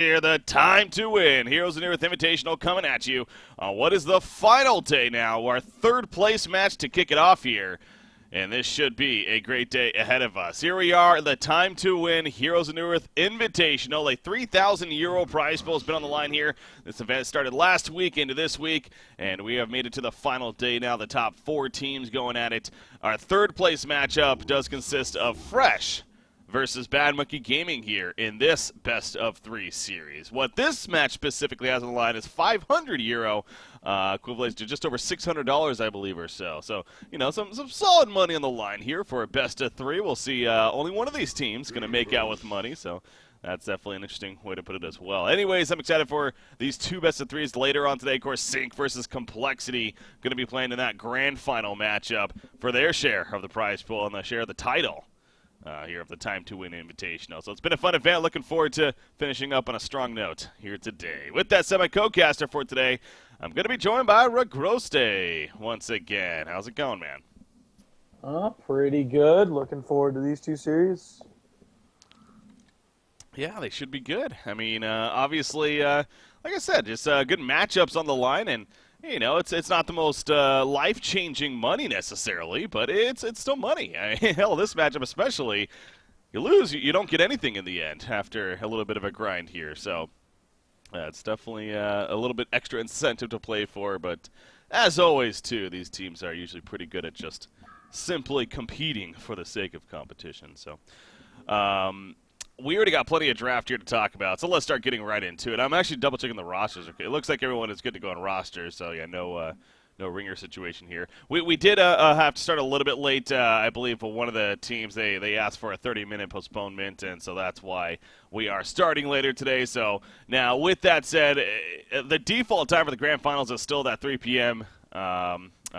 Here, the time to win. Heroes of the Earth Invitational coming at you on what is the final day now, our third place match to kick it off here. And this should be a great day ahead of us. Here we are, the time to win Heroes of the Earth Invitational. A €3,000 prize pool has been on the line here. This event started last week into this week, and we have made it to the final day now. The top four teams going at it. Our third place matchup does consist of Fresh versus Bad Monkey Gaming here in this best of three series. What this match specifically has on the line is €500, equivalent to just over $600, I believe, or so. So, you know, some solid money on the line here for a best of three. We'll see only one of these teams going to make out with money, so that's definitely an interesting way to put it as well. Anyways, I'm excited for these two best of threes later on today. Of course, Sync versus Complexity going to be playing in that grand final matchup for their share of the prize pool and the share of the title here of the Time to Win Invitational. So it's been a fun event. Looking forward to finishing up on a strong note here today. With that said, my co-caster for today, I'm going to be joined by Ragroste once again. How's it going, man? Pretty good. Looking forward to these two series. Yeah, they should be good. I mean, obviously, like I said, just good matchups on the line, and you know, it's not the most life-changing money necessarily, but it's still money. I mean, hell, this matchup especially, you lose, you don't get anything in the end after a little bit of a grind here. So it's definitely a little bit extra incentive to play for. But as always, too, these teams are usually pretty good at just simply competing for the sake of competition. So we already got plenty of draft here to talk about, so let's start getting right into it. I'm actually double-checking the rosters. Okay, it looks like everyone is good to go on rosters, so yeah, no ringer situation here. We did have to start a little bit late. I believe for one of the teams, they asked for a 30-minute postponement, and so that's why we are starting later today. So now, with that said, the default time for the grand finals is still that 3 p.m.,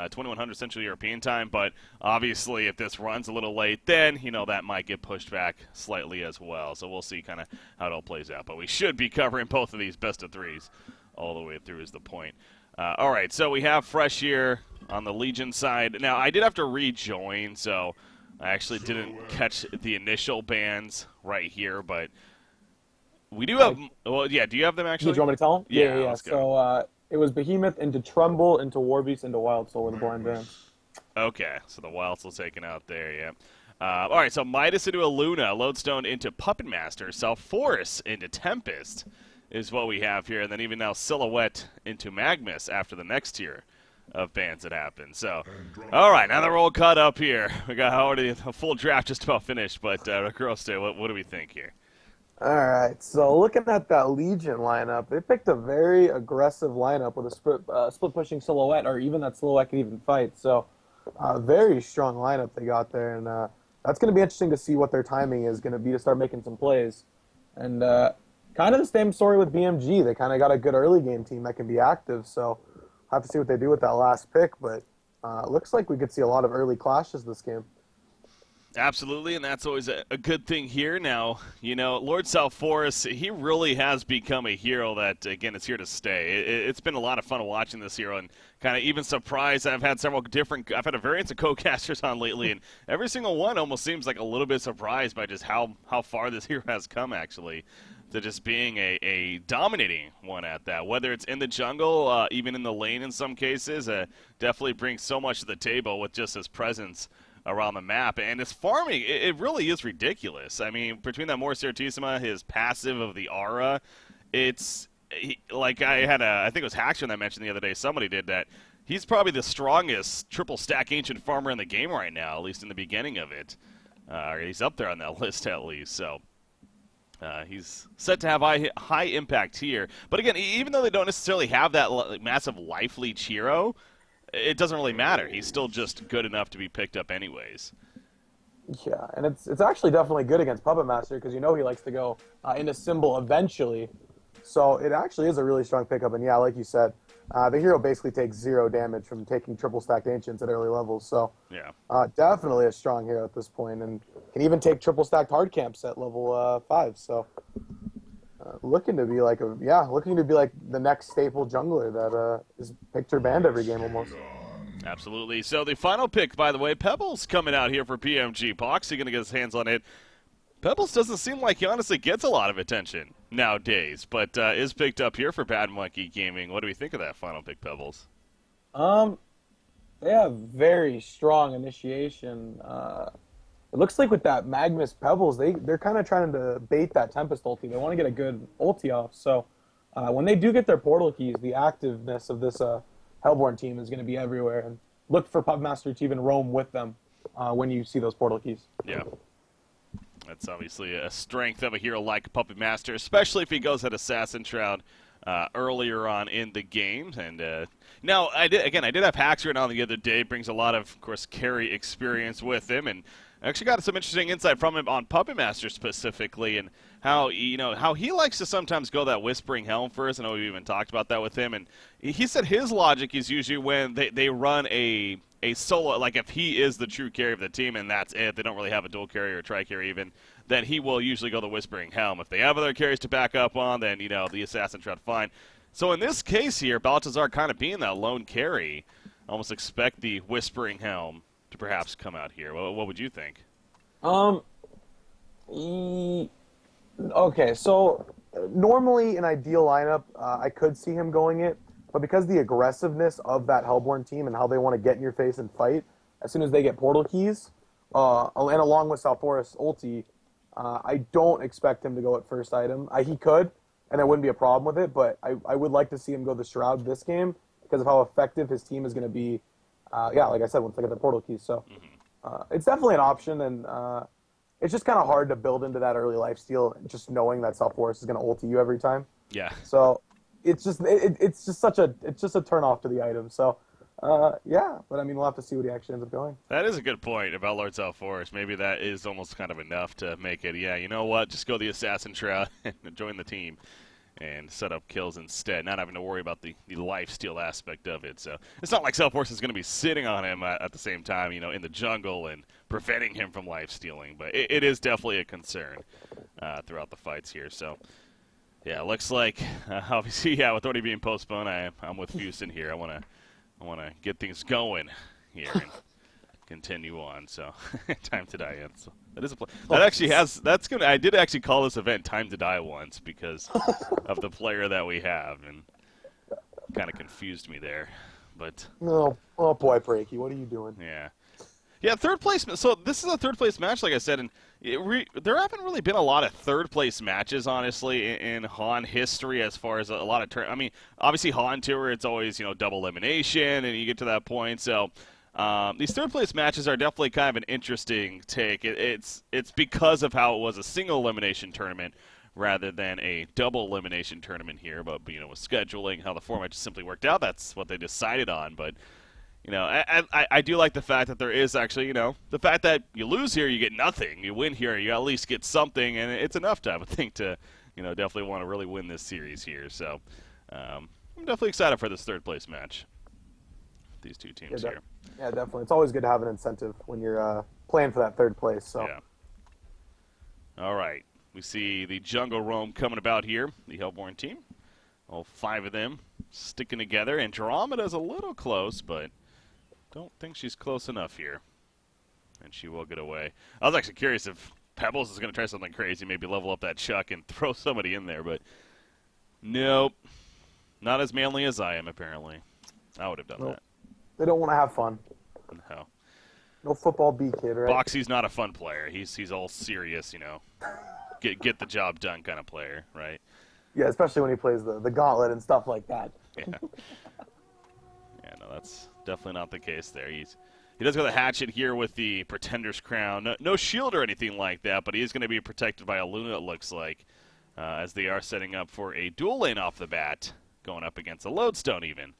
2100 Central European time, but obviously if this runs a little late, then, you know, that might get pushed back slightly as well. So we'll see kind of how it all plays out. But we should be covering both of these best of threes all the way through is the point. All right, so we have Fresh here on the Legion side. Now, I did have to rejoin, so I actually didn't catch the initial bans right here, but we do have, well, yeah, do you have them actually? Do you want me to tell them? Yeah, yeah. let's go. So it was Behemoth into Trumbull into Warbeast into Wild Soul were the blind bands. Okay, so the Wild Soul taken out there, yeah. All right, so Midas into Aluna, Lodestone into Puppet Master, Force into Tempest is what we have here, and then even now Silhouette into Magnus after the next tier of bands that happen. So, all right, now that we're all caught up here, we got already a full draft just about finished, but Groste, what do we think here? All right, so looking at that Legion lineup, they picked a very aggressive lineup with a split-pushing Silhouette, or even that Silhouette can even fight. So, very strong lineup they got there, and that's going to be interesting to see what their timing is going to be to start making some plays. And kind of the same story with BMG. They kind of got a good early game team that can be active, so I'll have to see what they do with that last pick, but it looks like we could see a lot of early clashes this game. Absolutely, and that's always a good thing here. Now, you know, Lord Forest, he really has become a hero that, again, is here to stay. It's been a lot of fun watching this hero and kind of even surprised. I've had a variance of co-casters on lately, and every single one almost seems like a little bit surprised by just how far this hero has come, actually, to just being a dominating one at that. Whether it's in the jungle, even in the lane in some cases, definitely brings so much to the table with just his presence around the map, and his farming, it really is ridiculous. I mean, between that More Certissima, his passive of the aura, like I think it was Haxton that mentioned the other day, somebody did that, he's probably the strongest triple stack ancient farmer in the game right now, at least in the beginning of it. He's up there on that list at least, so he's set to have high impact here. But again, even though they don't necessarily have that massive life leech hero, it doesn't really matter. He's still just good enough to be picked up anyways. Yeah, and it's actually definitely good against Puppet Master because you know he likes to go into Symbol eventually. So it actually is a really strong pickup. And yeah, like you said, the hero basically takes 0 damage from taking triple stacked Ancients at early levels. So yeah, definitely a strong hero at this point, and can even take triple stacked hard camps at level 5. So looking to be like the next staple jungler that is picked or banned every game almost. Absolutely. So the final pick, by the way, Pebbles coming out here for BMG. Poxy going to get his hands on it. Pebbles doesn't seem like he honestly gets a lot of attention nowadays, but is picked up here for Bad Monkey Gaming. What do we think of that final pick, Pebbles? Um, they have very strong initiation. It looks like with that Magnus Pebbles, they're kind of trying to bait that Tempest ulti. They want to get a good ulti off. So when they do get their portal keys, the activeness of this Hellborn team is going to be everywhere. And look for Puppet Master to even roam with them when you see those portal keys. Yeah. That's obviously a strength of a hero like Puppet Master, especially if he goes at Assassin Shroud earlier on in the game. And now, I did have Haxer on the other day. Brings a lot of course, carry experience with him, and I actually got some interesting insight from him on Puppet Master specifically, and how he likes to sometimes go that Whispering Helm first. I know we even talked about that with him, and he said his logic is usually when they run a solo, like if he is the true carry of the team and that's it, they don't really have a dual carry or a tri-carry even, then he will usually go the Whispering Helm. If they have other carries to back up on, then, the Assassin Shroud, fine. So in this case here, Baltazar kind of being that lone carry, almost expect the Whispering Helm to perhaps come out here. What would you think? Okay, so normally in ideal lineup, I could see him going it, but because the aggressiveness of that Hellborn team and how they want to get in your face and fight, as soon as they get portal keys, and along with Salforus ulti, I don't expect him to go at first item. He could, and there wouldn't be a problem with it, but I would like to see him go the Shroud this game because of how effective his team is going to be. Like I said, once they get the portal keys. So it's definitely an option, and it's just kind of hard to build into that early lifesteal just knowing that Salforus is going to ulti you every time. Yeah. So it's just a turn off to the item. So but I mean we'll have to see what he actually ends up going. That is a good point about Lord Salforus. Maybe that is almost kind of enough to make it. Yeah, you know what? Just go the Assassin Shroud and join the team and set up kills instead, not having to worry about the lifesteal aspect of it. So it's not like Salforus is going to be sitting on him at the same time, in the jungle and preventing him from lifestealing. But it is definitely a concern throughout the fights here. So yeah, looks like obviously with already being postponed, I'm with Houston here. I want to get things going here and continue on. So time to die. So that is that actually that's gonna. I did actually call this event "Time to Die" once because of the player that we have, and kind of confused me there. But oh boy, Breaky, what are you doing? Yeah, third place. So this is a third place match, like I said, and there haven't really been a lot of third place matches, honestly, in Han history as far as a lot of I mean, obviously Han Tour, it's always double elimination, and you get to that point. So these third place matches are definitely kind of an interesting take. It's because of how it was a single elimination tournament rather than a double elimination tournament here. But with scheduling, how the format just simply worked out, that's what they decided on. But I do like the fact that there is actually, the fact that you lose here, you get nothing. You win here, you at least get something, and it's enough to, I would think, to, definitely want to really win this series here. So I'm definitely excited for this third place match. These two teams here. Yeah, definitely. It's always good to have an incentive when you're playing for that third place. So. Yeah. All right. We see the Jungle Roam coming about here, the Hellborn team. All 5 of them sticking together. Andromeda's a little close, but don't think she's close enough here. And she will get away. I was actually curious if Pebbles is going to try something crazy, maybe level up that Chuck and throw somebody in there, but nope. Not as manly as I am, apparently. I would have done that. They don't want to have fun. No. No football B kid, right? Boxy's not a fun player. He's all serious, get the job done kind of player, right? Yeah, especially when he plays the gauntlet and stuff like that. Yeah. Yeah, no, that's definitely not the case there. He does go the hatchet here with the Pretender's Crown. No shield or anything like that, but he is going to be protected by a Luna, it looks like, as they are setting up for a dual lane off the bat, going up against a Lodestone even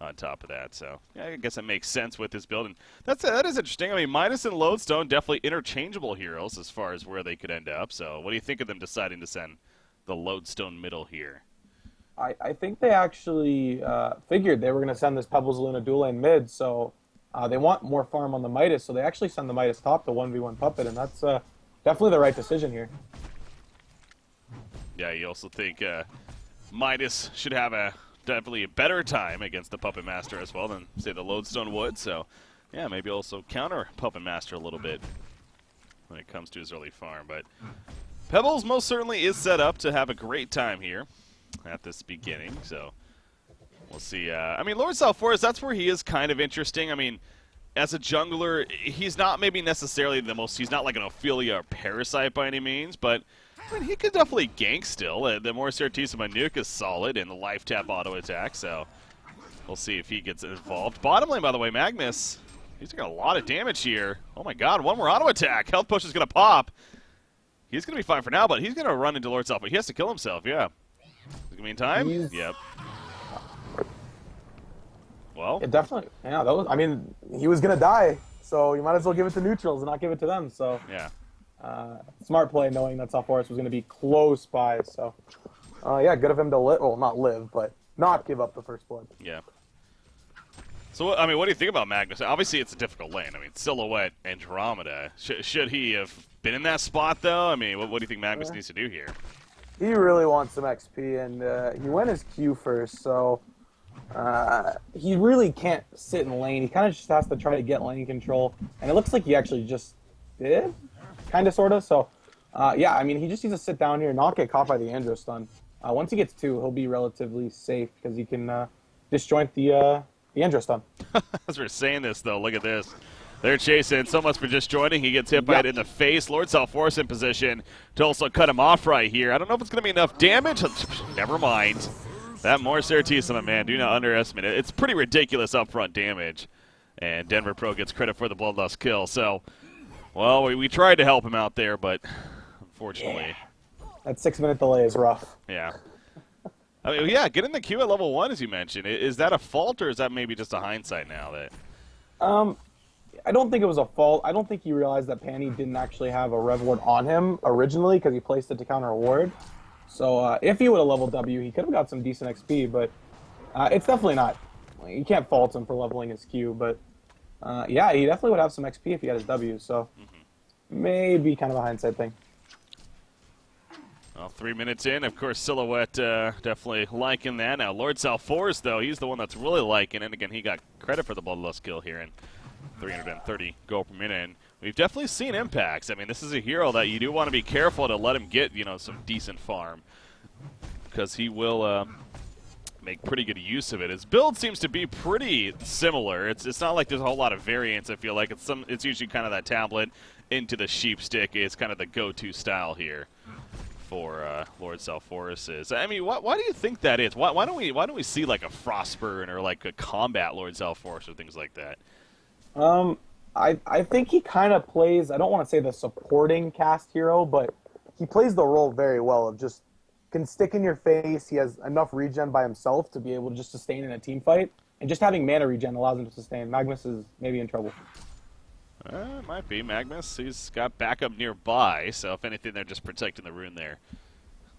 on top of that. So yeah, I guess that makes sense with this build. And that is interesting. I mean, Midas and Lodestone, definitely interchangeable heroes as far as where they could end up. So what do you think of them deciding to send the Lodestone middle here? I think they actually figured they were going to send this Pebbles Luna dual lane mid, so they want more farm on the Midas, so they actually send the Midas top to 1v1 Puppet, and that's definitely the right decision here. Yeah, you also think Midas should have definitely a better time against the Puppet Master as well than, say, the Lodestone would, so yeah, maybe also counter Puppet Master a little bit. when it comes to his early farm. But Pebbles most certainly is set up to have a great time here at this beginning. So we'll see. I mean, Lord Salforus, that's where he is kind of interesting. I mean, as a jungler, he's not maybe necessarily the most, he's not like an Ophelia or Parasite by any means, but I mean, he could definitely gank still. The more Certissima nuke is solid in the life tap auto attack, so we'll see if he gets involved. Bottom lane, by the way, Magnus, he's taking a lot of damage here. Oh my god, one more auto attack. Health push is going to pop. He's going to be fine for now, but he's going to run into Lord Self, but he has to kill himself, yeah. Is it going to be in time? Yep. Well, it definitely, yeah, that was, I mean, he was going to die, so you might as well give it to neutrals and not give it to them, so. Yeah. Smart play knowing that Salforus was going to be close by, so. Yeah, good of him to live, well, not live, but not give up the first blood. Yeah. So, I mean, what do you think about Magnus? Obviously, it's a difficult lane. I mean, Silhouette, Andromeda. Should he have been in that spot, though? I mean, what do you think Magnus needs to do here? He really wants some XP, and he went his Q first, so he really can't sit in lane. He kind of just has to try to get lane control, and it looks like he actually just did, kind of, sort of. So, yeah, I mean, he just needs to sit down here and not get caught by the Andro stun. Once he gets 2, he'll be relatively safe because he can disjoint the Andro stun. As we're saying this, though, look at this. They're chasing. So much for just joining. He gets hit by it in the face. Lord Salforus in position to also cut him off right here. I don't know if it's going to be enough damage. Never mind. That more Certissima, man. Do not underestimate it. It's pretty ridiculous upfront damage. And Denver Pro gets credit for the bloodlust kill. So, well, we tried to help him out there, but unfortunately. Yeah. That 6-minute delay is rough. Yeah. I mean, yeah, getting the Q at level 1, as you mentioned. Is that a fault, or is that maybe just a hindsight now? That I don't think it was a fault. I don't think he realized that Panny didn't actually have a Rev Ward on him originally because he placed it to counter a ward. So if he would have leveled W, he could have got some decent XP, but it's definitely not. You can't fault him for leveling his Q, but yeah, he definitely would have some XP if he had his W, so maybe kind of a hindsight thing. Well, 3 minutes in, of course, Silhouette definitely liking that. Now, Lord Salforus, though, he's the one that's really liking it. And again, he got credit for the Bloodlust kill here in 330 gold per minute. And we've definitely seen impacts. I mean, this is a hero that you do want to be careful to let him get, you know, some decent farm. Because he will make pretty good use of it. His build seems to be pretty similar. It's not like there's a whole lot of variance, I feel like. It's usually kind of that tablet into the sheep stick is kind of the go-to style here for Lord Salforus is. I mean, why do you think that is? Why don't we see like a Frostburn or like a combat Lord Salforus or things like that? I think he kind of plays, I don't want to say the supporting cast hero, but he plays the role very well of just can stick in your face. He has enough regen by himself to be able to just sustain in a team fight, and just having mana regen allows him to sustain. Magnus is maybe in trouble. It might be. Magnus, he's got backup nearby, so if anything, they're just protecting the rune there.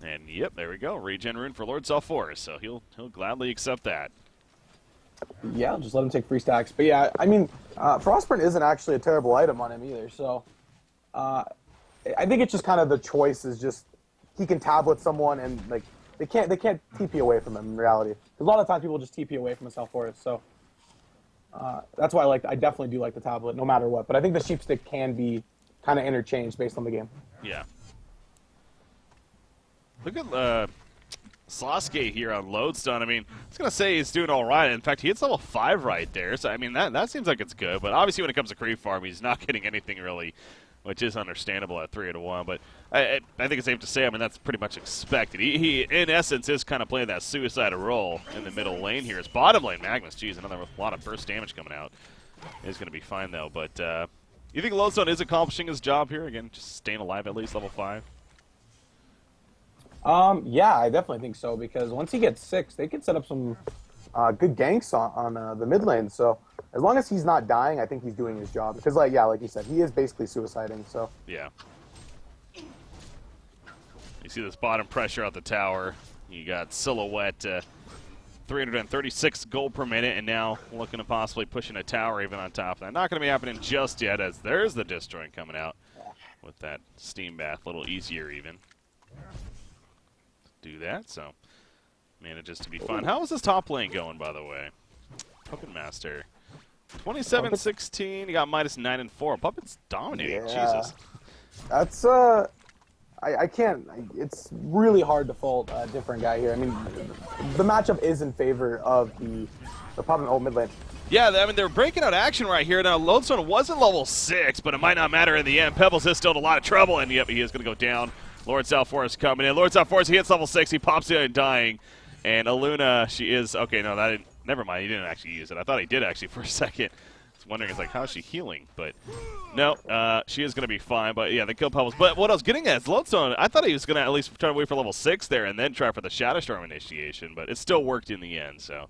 And, yep, there we go. Regen rune for Lord Salforus, so he'll gladly accept that. Yeah, just let him take free stacks. But, yeah, I mean, Frostburn isn't actually a terrible item on him either, so I think it's just kind of the choice is just he can tablet someone and, like, they can't TP away from him in reality. Because a lot of times people just TP away from a Salforus, so that's why I definitely do like the tablet, no matter what. But I think the sheep stick can be kind of interchanged based on the game. Yeah. Look at Sasuke here on Lodestone. I mean, I was going to say he's doing all right. In fact, he hits level 5 right there. So, I mean, that seems like it's good. But obviously when it comes to creep farm, he's not getting anything really, which is understandable at 3-1. But I think it's safe to say, I mean, that's pretty much expected. He in essence, is kind of playing that suicidal role in the middle lane here. His bottom lane, Magnus, geez, another lot of burst damage coming out. Is going to be fine, though. But you think Lodestone is accomplishing his job here? Again, just staying alive at least level 5? Yeah, I definitely think so, because once he gets 6, they can set up some good ganks on the mid lane. So as long as he's not dying, I think he's doing his job. Because, like you said, he is basically suiciding. So yeah. You see this bottom pressure out the tower. You got Silhouette, 336 gold per minute, and now looking to possibly pushing a tower even on top of that. Not going to be happening just yet, as there's the Disjoint coming out with that steam bath, a little easier even. Do that, so manages to be fun. How is this top lane going, by the way? Puppet Master, 27-16. You got -9 and 4. Puppet's dominating. Yeah. Jesus. That's I can't. It's really hard to fault a different guy here. I mean, the matchup is in favor of the pop and ult mid lane. Yeah, I mean, they're breaking out action right here. Now, Lodestone wasn't level 6, but it might not matter in the end. Pebbles is still in a lot of trouble, and yep, he is going to go down. Lord Southforest coming in. Lord Southforest, he hits level 6. He pops in and dying. And Aluna, she is... Okay, no, that didn't... Never mind, he didn't actually use it. I thought he did, actually, for a second. I was wondering, it's like, how is she healing? But, no, she is going to be fine. But, yeah, they kill Pebbles. But what I was getting at is Lodestone, I thought he was going to at least try to wait for level 6 there and then try for the Shadow Storm initiation. But it still worked in the end, so...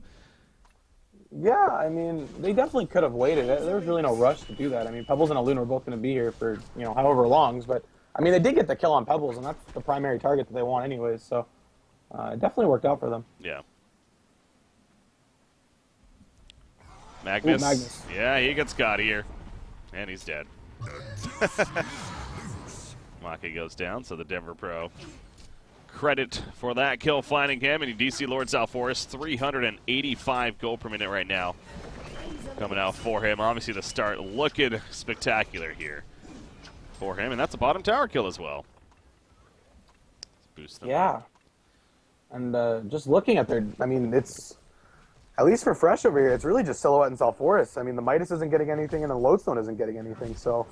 Yeah, I mean, they definitely could have waited. There was really no rush to do that. I mean, Pebbles and Aluna were both going to be here for, you know, however long. But, I mean, they did get the kill on Pebbles, and that's the primary target that they want anyways. So, it definitely worked out for them. Yeah. Magnus. Ooh, Magnus. Yeah, he gets got here. And he's dead. Maki goes down, so the Denver Pro. Credit for that kill finding him, and DC Lord Southforest, 385 gold per minute right now. Coming out for him. Obviously the start looking spectacular here for him, and that's a bottom tower kill as well. Let's boost them. Yeah. And just looking at their, I mean, it's, at least for Fresh over here, it's really just Silhouette and Southforest. I mean, the Midas isn't getting anything, and the Lodestone isn't getting anything, so...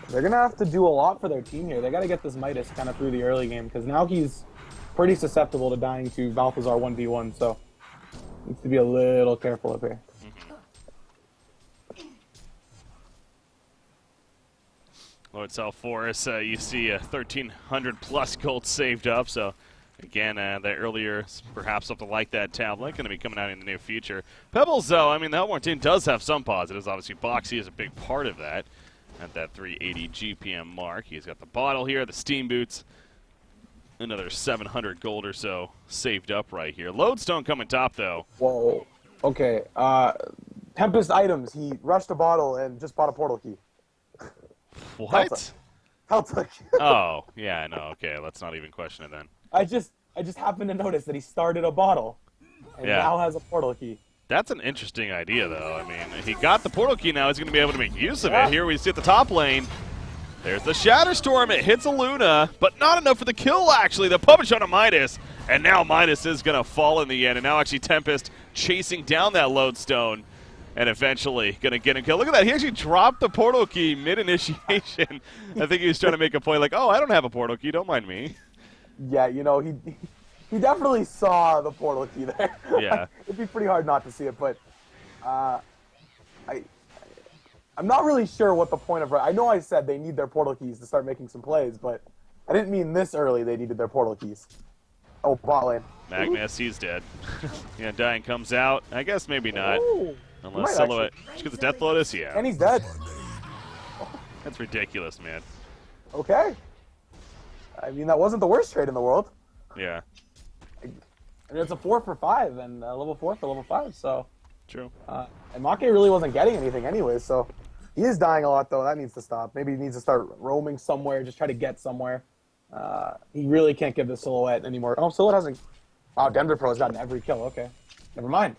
they're going to have to do a lot for their team here. They got to get this Midas kind of through the early game, because now he's pretty susceptible to dying to Balthazar 1v1, so needs to be a little careful up here. Lord Southforest, you see 1,300 plus gold saved up, so again, the earlier, perhaps something like that tablet going to be coming out in the near future. Pebbles, though, I mean, the Hellborn team does have some positives. Obviously, Boxy is a big part of that. At that 380 GPM mark. He's got the bottle here, the steam boots, another 700 gold or so saved up right here. Lodestone coming top, though. Whoa. Okay. Tempest items. He rushed a bottle and just bought a portal key. What? Helta. Oh, yeah, no, okay, let's not even question it then. I just happened to notice that he started a bottle and now has a portal key. That's an interesting idea, though. I mean, he got the portal key now. He's going to be able to make use of it. Here we see at the top lane. There's the Shatter Storm. It hits Aluna, but not enough for the kill, actually. The puppet shot on Midas, and now Midas is going to fall in the end. And now actually Tempest chasing down that Lodestone and eventually going to get him killed. Look at that. He actually dropped the portal key mid-initiation. I think he was trying to make a point like, oh, I don't have a portal key. Don't mind me. Yeah, you know, he definitely saw the portal key there. Yeah. It'd be pretty hard not to see it, but I'm not really sure what the point of... I know I said they need their portal keys to start making some plays, but I didn't mean this early they needed their portal keys. Oh, bot lane. Magnus, he's dead. Yeah, dying comes out. I guess maybe not. Ooh, Unless Silhouette... She gets the Death Lotus? Yeah. and he's dead. That's ridiculous, man. Okay. I mean, that wasn't the worst trade in the world. Yeah. And it's a 4 for 5 and level 4 for level 5, so... True. And Make really wasn't getting anything anyway, so... He is dying a lot, though. That needs to stop. Maybe he needs to start roaming somewhere, just try to get somewhere. He really can't give the Silhouette anymore. Oh, Silhouette hasn't... Wow, Denver Pro has gotten every kill. Okay. Never mind.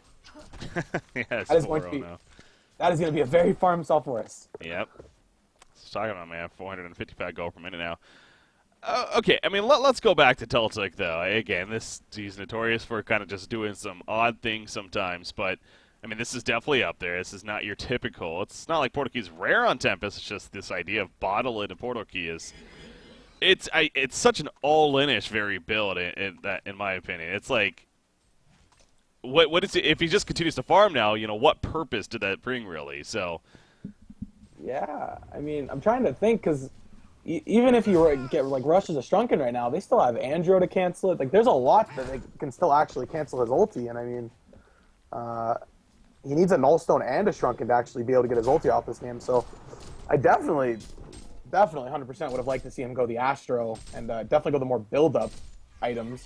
Yeah, it's That is going to be... now. That is going to be a very farm Southforest. Yep. Let's talk about, man, 455 gold per minute now. Okay, I mean, let's go back to Celtic, though. Again, he's notorious for kind of just doing some odd things sometimes, but, I mean, this is definitely up there. This is not your typical. It's not like Portal Key's rare on Tempest. It's just this idea of bottle it a Portal Key is... It's such an all-in-ish very build, in my opinion. It's like... What is it, if he just continues to farm now, you know, what purpose did that bring, really? So... Yeah, I mean, I'm trying to think, because... Even if you get like rushes a Shrunken right now, they still have Andro to cancel it. Like, there's a lot that they can still actually cancel his ulti, and I mean, he needs a Nullstone and a Shrunken to actually be able to get his ulti off this game. So, I definitely 100% would have liked to see him go the Astro and definitely go the more build-up items.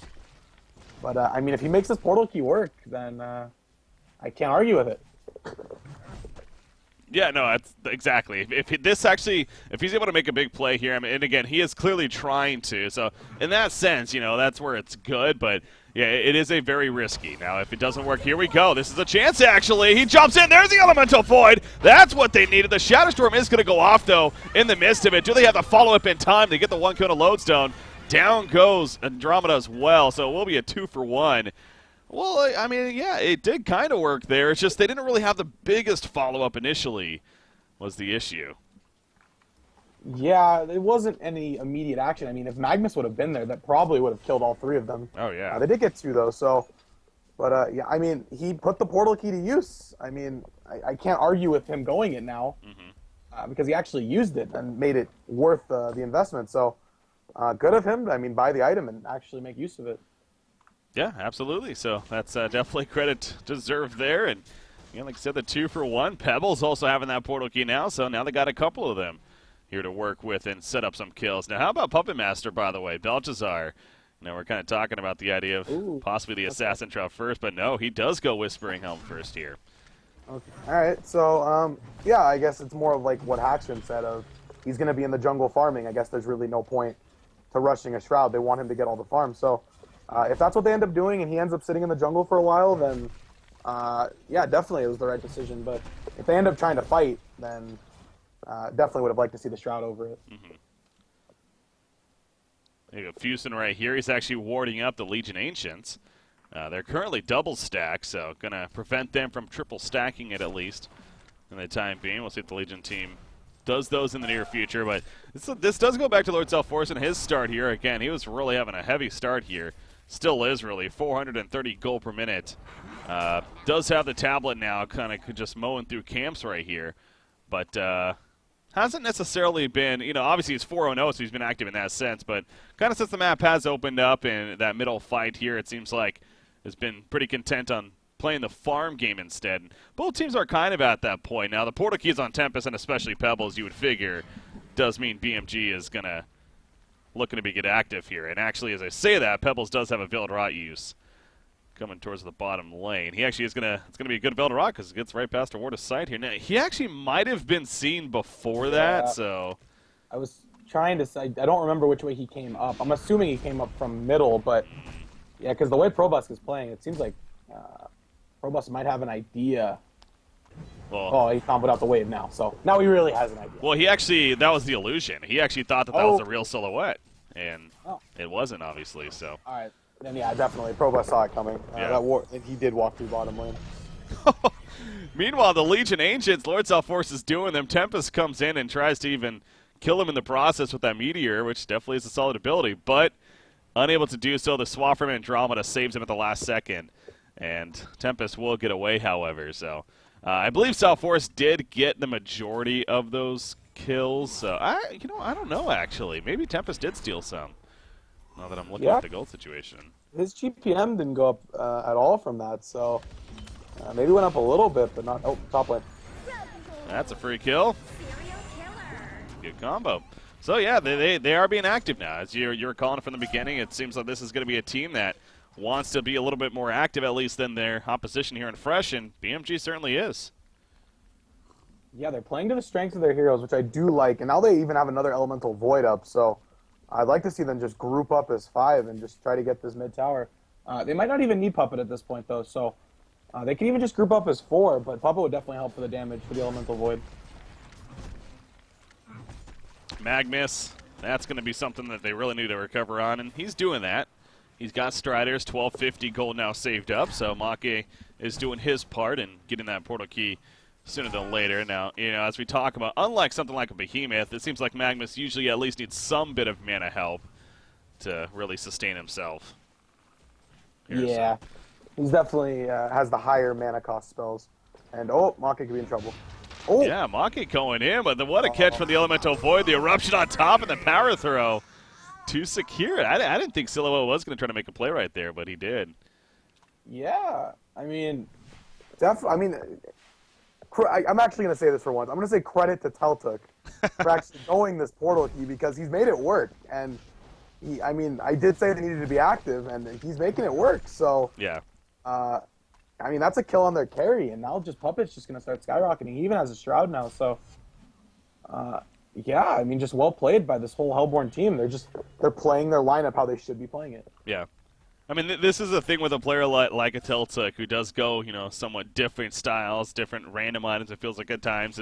But I mean, if he makes this portal key work, then I can't argue with it. Yeah, no, that's exactly. If he's able to make a big play here, I mean, and again, he is clearly trying to. So in that sense, that's where it's good. But yeah, it is a very risky. Now, if it doesn't work, here we go. This is a chance. Actually, he jumps in. There's the elemental void. That's what they needed. The shadow storm is going to go off though in the midst of it. Do they have the follow up in time to get the 1 kill to Lodestone? Down goes Andromeda as well. So it will be a 2-for-1. Well, I mean, yeah, it did kind of work there. It's just they didn't really have the biggest follow-up initially was the issue. Yeah, there wasn't any immediate action. I mean, if Magnus would have been there, that probably would have killed all 3 of them. Oh, yeah. They did get 2, though, so... But, yeah, I mean, he put the portal key to use. I mean, I can't argue with him going it now because he actually used it and made it worth the investment. So, good of him. I mean, buy the item and actually make use of it. Yeah, absolutely. So that's definitely credit deserved there. And like I said, the 2-for-1. Pebbles also having that portal key now, so now they got a couple of them here to work with and set up some kills. Now, how about Puppet Master, by the way? Belchazar. Now, we're kind of talking about the idea of possibly the Assassin Trap first, but no, he does go Whispering Helm first here. Okay. All right. So, yeah, I guess it's more of like what Hatchman said of he's going to be in the jungle farming. I guess there's really no point to rushing a Shroud. They want him to get all the farms. So, if that's what they end up doing and he ends up sitting in the jungle for a while, then, yeah, definitely it was the right decision. But if they end up trying to fight, then definitely would have liked to see the Shroud over it. You got Fusen right here. He's actually warding up the Legion Ancients. They're currently double stacked, so going to prevent them from triple stacking it at least in the time being. We'll see if the Legion team does those in the near future. But this does go back to Lord Self-Force and his start here. Again, he was really having a heavy start here. Still is really. 430 gold per minute. Does have the tablet now, kind of just mowing through camps right here. But hasn't necessarily been, obviously he's 4-0, so he's been active in that sense. But kind of since the map has opened up and that middle fight here, it seems like has been pretty content on playing the farm game instead. Both teams are kind of at that point. Now, the portal keys on Tempest and especially Pebbles, you would figure, does mean BMG is looking to get active here. And actually, as I say that, Pebbles does have a Veiled Rot use coming towards the bottom lane. He actually it's gonna be a good Veiled Rot because it gets right past a ward of sight here. Now, he actually might have been seen before that, so... I was trying to say, I don't remember which way he came up. I'm assuming he came up from middle, but yeah, because the way Probusk is playing, it seems like Probusk might have an idea. Well, he comboed out the wave now, so now he really has an idea. Well, that was the illusion. He actually thought that was a real silhouette, and it wasn't, obviously, so... All right. Then, yeah, definitely. Probusk saw it coming. Yeah. He did walk through bottom lane. Meanwhile, the Legion Ancients, Lord Self-Force is doing them. Tempest comes in and tries to even kill him in the process with that Meteor, which definitely is a solid ability, but unable to do so. The swap from Andromeda saves him at the last second, and Tempest will get away, however. So I believe Self-Force did get the majority of those kills. So I don't know, actually. Maybe Tempest did steal some. Now that I'm looking at the gold situation. His GPM didn't go up at all from that, so maybe went up a little bit, but not... Oh, top lane. That's a free kill. Good combo. So, yeah, they are being active now. As you were calling it from the beginning, it seems like this is going to be a team that wants to be a little bit more active, at least, than their opposition here in Fresh, and BMG certainly is. Yeah, they're playing to the strengths of their heroes, which I do like, and now they even have another Elemental Void up, so... I'd like to see them just group up as 5 and just try to get this mid tower. They might not even need Puppet at this point, though, so they can even just group up as 4, but Puppet would definitely help for the damage for the Elemental Void. Magnus, that's going to be something that they really need to recover on, and he's doing that. He's got Striders, 1250 gold now saved up, so Make is doing his part in getting that portal key sooner than later. Now, as we talk about, unlike something like a Behemoth, it seems like Magnus usually at least needs some bit of mana help to really sustain himself. Yeah, he's definitely has the higher mana cost spells. And, Make could be in trouble. Oh! Yeah, Make going in, but what a catch from the Elemental Void. The Eruption on top and the power throw to secure it. I didn't think Silhouette was going to try to make a play right there, but he did. Yeah, I mean, I'm actually going to say this for once. I'm going to say credit to Teltuk for actually going this portal key because he's made it work. And, I did say they needed to be active, and he's making it work. So, yeah. I mean, that's a kill on their carry, and now just Puppet's just going to start skyrocketing. He even has a Shroud now, so yeah, I mean, just well played by this whole Hellborn team. They're playing their lineup how they should be playing it. Yeah. I mean, this is a thing with a player like a Tiltuk who does go, somewhat different styles, different random items. It feels like at times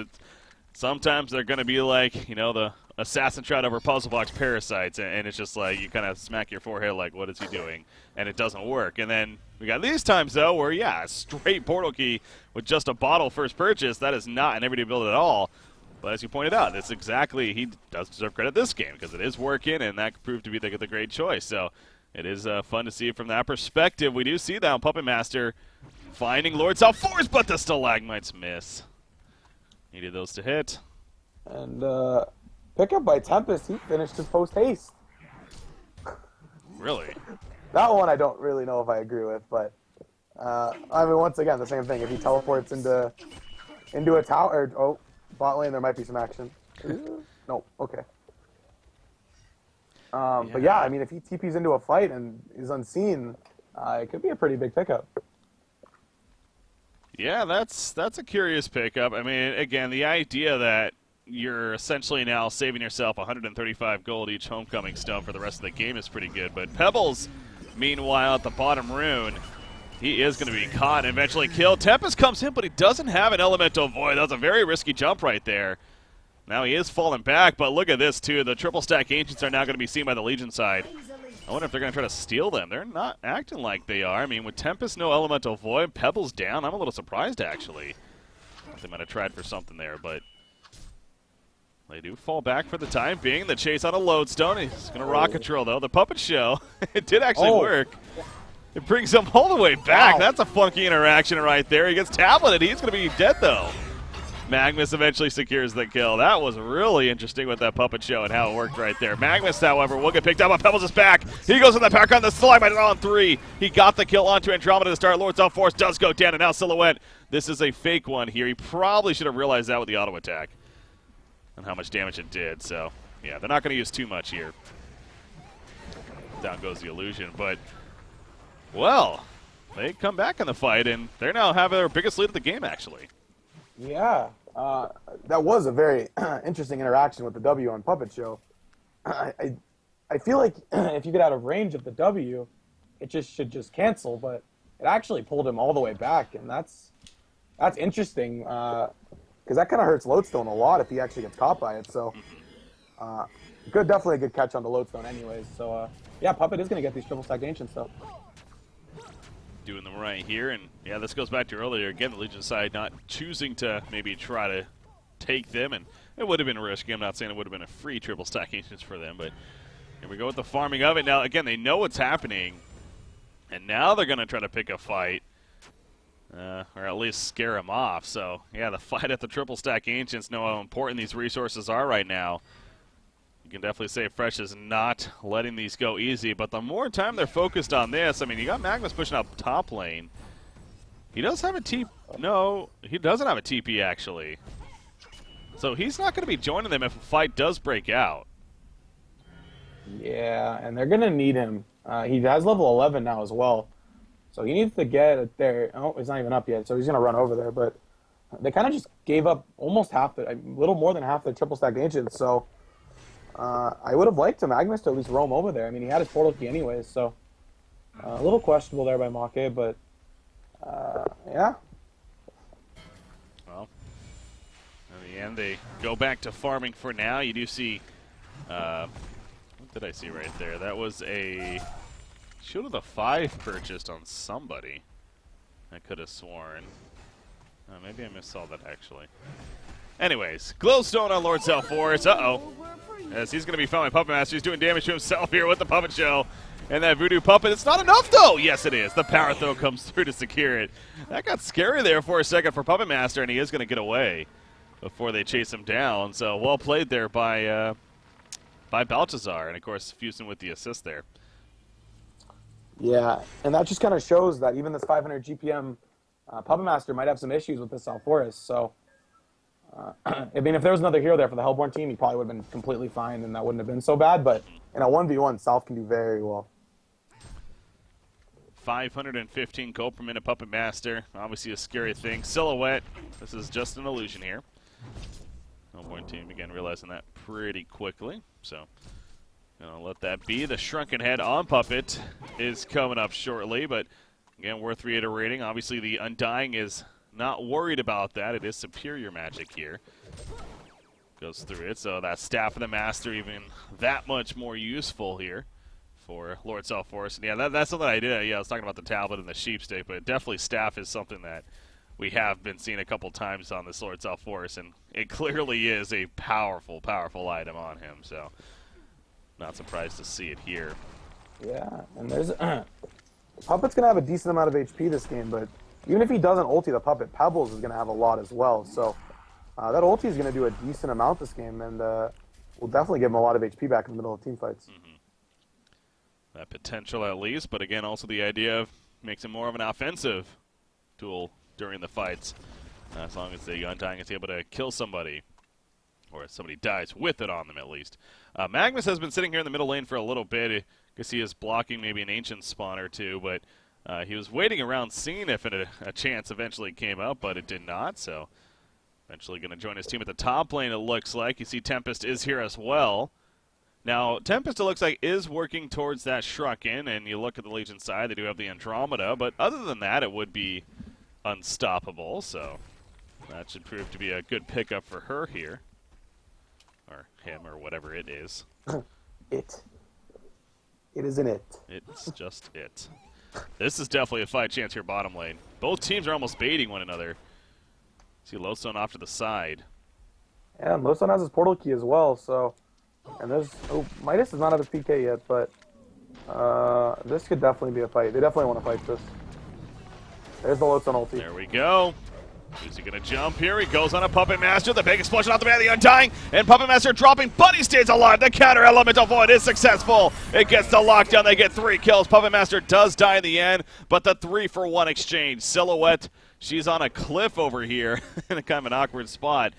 sometimes they're going to be like, the Assassin Shroud over Puzzle Box Parasites, and it's just like you kind of smack your forehead like, what is he doing? And it doesn't work. And then we got these times, though, where, yeah, a straight Portal Key with just a bottle first purchase, that is not an everyday build at all. But as you pointed out, it's exactly, he does deserve credit this game because it is working, and that proved to be the great choice. So it is fun to see it from that perspective. We do see that on Puppet Master finding Lord South-Force, but the Stalagmites miss. Needed those to hit. And pickup by Tempest, he finished his post-haste. Really? That one I don't really know if I agree with, but I mean, once again, the same thing. If he teleports into a tower, or, bot lane, there might be some action. No, okay. But yeah, I mean, if he TPs into a fight and is unseen, it could be a pretty big pickup. Yeah, that's a curious pickup. I mean, again, the idea that you're essentially now saving yourself 135 gold each homecoming stone for the rest of the game is pretty good. But Pebbles, meanwhile, at the bottom rune, he is going to be caught and eventually killed. Tempest comes in, but he doesn't have an Elemental Void. That was a very risky jump right there. Now he is falling back, but look at this, too. The triple stack Ancients are now going to be seen by the Legion side. I wonder if they're going to try to steal them. They're not acting like they are. I mean, with Tempest, no Elemental Void, Pebbles down, I'm a little surprised, actually. They might have tried for something there, but they do fall back for the time being. The chase on a Lodestone. He's going to rocket drill, though. The Puppet Show, it did actually work. It brings him all the way back. Wow. That's a funky interaction right there. He gets tableted. He's going to be dead, though. Magnus eventually secures the kill. That was really interesting with that Puppet Show and how it worked right there. Magnus, however, will get picked up on Pebbles' back. He goes in the back on the Stalagmite on 3. He got the kill onto Andromeda to start. Lord South-Force does go down, and now Silhouette. This is a fake one here. He probably should have realized that with the auto attack and how much damage it did. So, yeah, they're not going to use too much here. Down goes the illusion, but, well, they come back in the fight, and they're now having their biggest lead of the game, actually. Yeah, that was a very interesting interaction with the W on Puppet Show. I feel like if you get out of range of the W, it should just cancel, but it actually pulled him all the way back, and that's interesting because that kind of hurts Lodestone a lot if he actually gets caught by it. So, definitely a good catch on the Lodestone, anyways. So, yeah, Puppet is going to get these triple stacked Ancients, though. Doing them right here, and yeah, this goes back to earlier. Again, the Legion side not choosing to maybe try to take them, and it would have been risky. I'm not saying it would have been a free triple stack Ancients for them, but here we go with the farming of it. Now, again, they know what's happening, and now they're going to try to pick a fight, or at least scare them off. So, yeah, the fight at the triple stack Ancients know how important these resources are right now. You can definitely say Fresh is not letting these go easy, but the more time they're focused on this, I mean, you got Magnus pushing up top lane. He does have a TP. No, he doesn't have a TP, actually. So he's not going to be joining them if a fight does break out. Yeah, and they're going to need him. He has level 11 now as well. So he needs to get it there. Oh, he's not even up yet, so he's going to run over there. But they kind of just gave up almost half, a little more than half the triple stack Ancients, so I would have liked Magnus to at least roam over there. I mean, he had his portal key anyways, so a little questionable there by Make, but yeah. Well, in the end, they go back to farming for now. You do see, what did I see right there? That was a Shield of the 5 purchased on somebody. I could have sworn. Maybe I missaw that, actually. Anyways, Glowstone on Lord South-Force. Uh-oh. As he's going to be found by Puppet Master. He's doing damage to himself here with the Puppet Show. And that Voodoo Puppet, it's not enough, though! Yes, it is. The Power Throw comes through to secure it. That got scary there for a second for Puppet Master, and he is going to get away before they chase him down. So, well played there by Baltazar. And, of course, Fusin with the assist there. Yeah, and that just kind of shows that even this 500 GPM Puppet Master might have some issues with this South-Force. So, I mean, if there was another hero there for the Hellborn team, he probably would have been completely fine, and that wouldn't have been so bad. But in a 1v1, South can do very well. 515 gold per minute Puppet Master. Obviously a scary thing. Silhouette, this is just an illusion here. Hellborn team, again, realizing that pretty quickly. So, gonna let that be. The Shrunken Head on Puppet is coming up shortly, but again, worth reiterating. Obviously, the Undying is not worried about that. It is superior magic here. Goes through it, so that Staff of the Master even that much more useful here for Lord Self-Force. And yeah, that's something I did. Yeah, I was talking about the tablet and the sheepstick, but definitely Staff is something that we have been seeing a couple times on this Lord Self-Force, and it clearly is a powerful, powerful item on him, so not surprised to see it here. Yeah, and there's Puppet's gonna have a decent amount of HP this game, but even if he doesn't ulti the Puppet, Pebbles is gonna have a lot as well. So that ulti is gonna do a decent amount this game, and will definitely give him a lot of HP back in the middle of team fights. That potential at least, but again, also the idea of makes him more of an offensive tool during the fights, as long as the Undying is able to kill somebody, or somebody dies with it on them at least. Magnus has been sitting here in the middle lane for a little bit. I guess he is blocking maybe an Ancient spawn or two, but he was waiting around seeing if a chance eventually came up, but it did not, so eventually going to join his team at the top lane, it looks like. You see Tempest is here as well. Now, Tempest, it looks like, is working towards that Shrunken, and you look at the Legion side, they do have the Andromeda, but other than that, it would be unstoppable, so that should prove to be a good pickup for her here. Or him, or whatever it is. It isn't it. It's just it. This is definitely a fight chance here bottom lane. Both teams are almost baiting one another. See Lowstone off to the side. Yeah, and Lowstone has his portal key as well, so... And there's... Oh, Midas does not have his PK yet, but... this could definitely be a fight. They definitely want to fight this. There's the Lowstone ulti. There we go. Who's he going to jump here? He goes on a Puppet Master. The big explosion off the man of the Undying. And Puppet Master dropping, but he stays alive. The counter Elemental Void is successful. It gets the lockdown. They get 3 kills. Puppet Master does die in the end, but the 3-for-1 exchange. Silhouette, she's on a cliff over here in a kind of an awkward spot.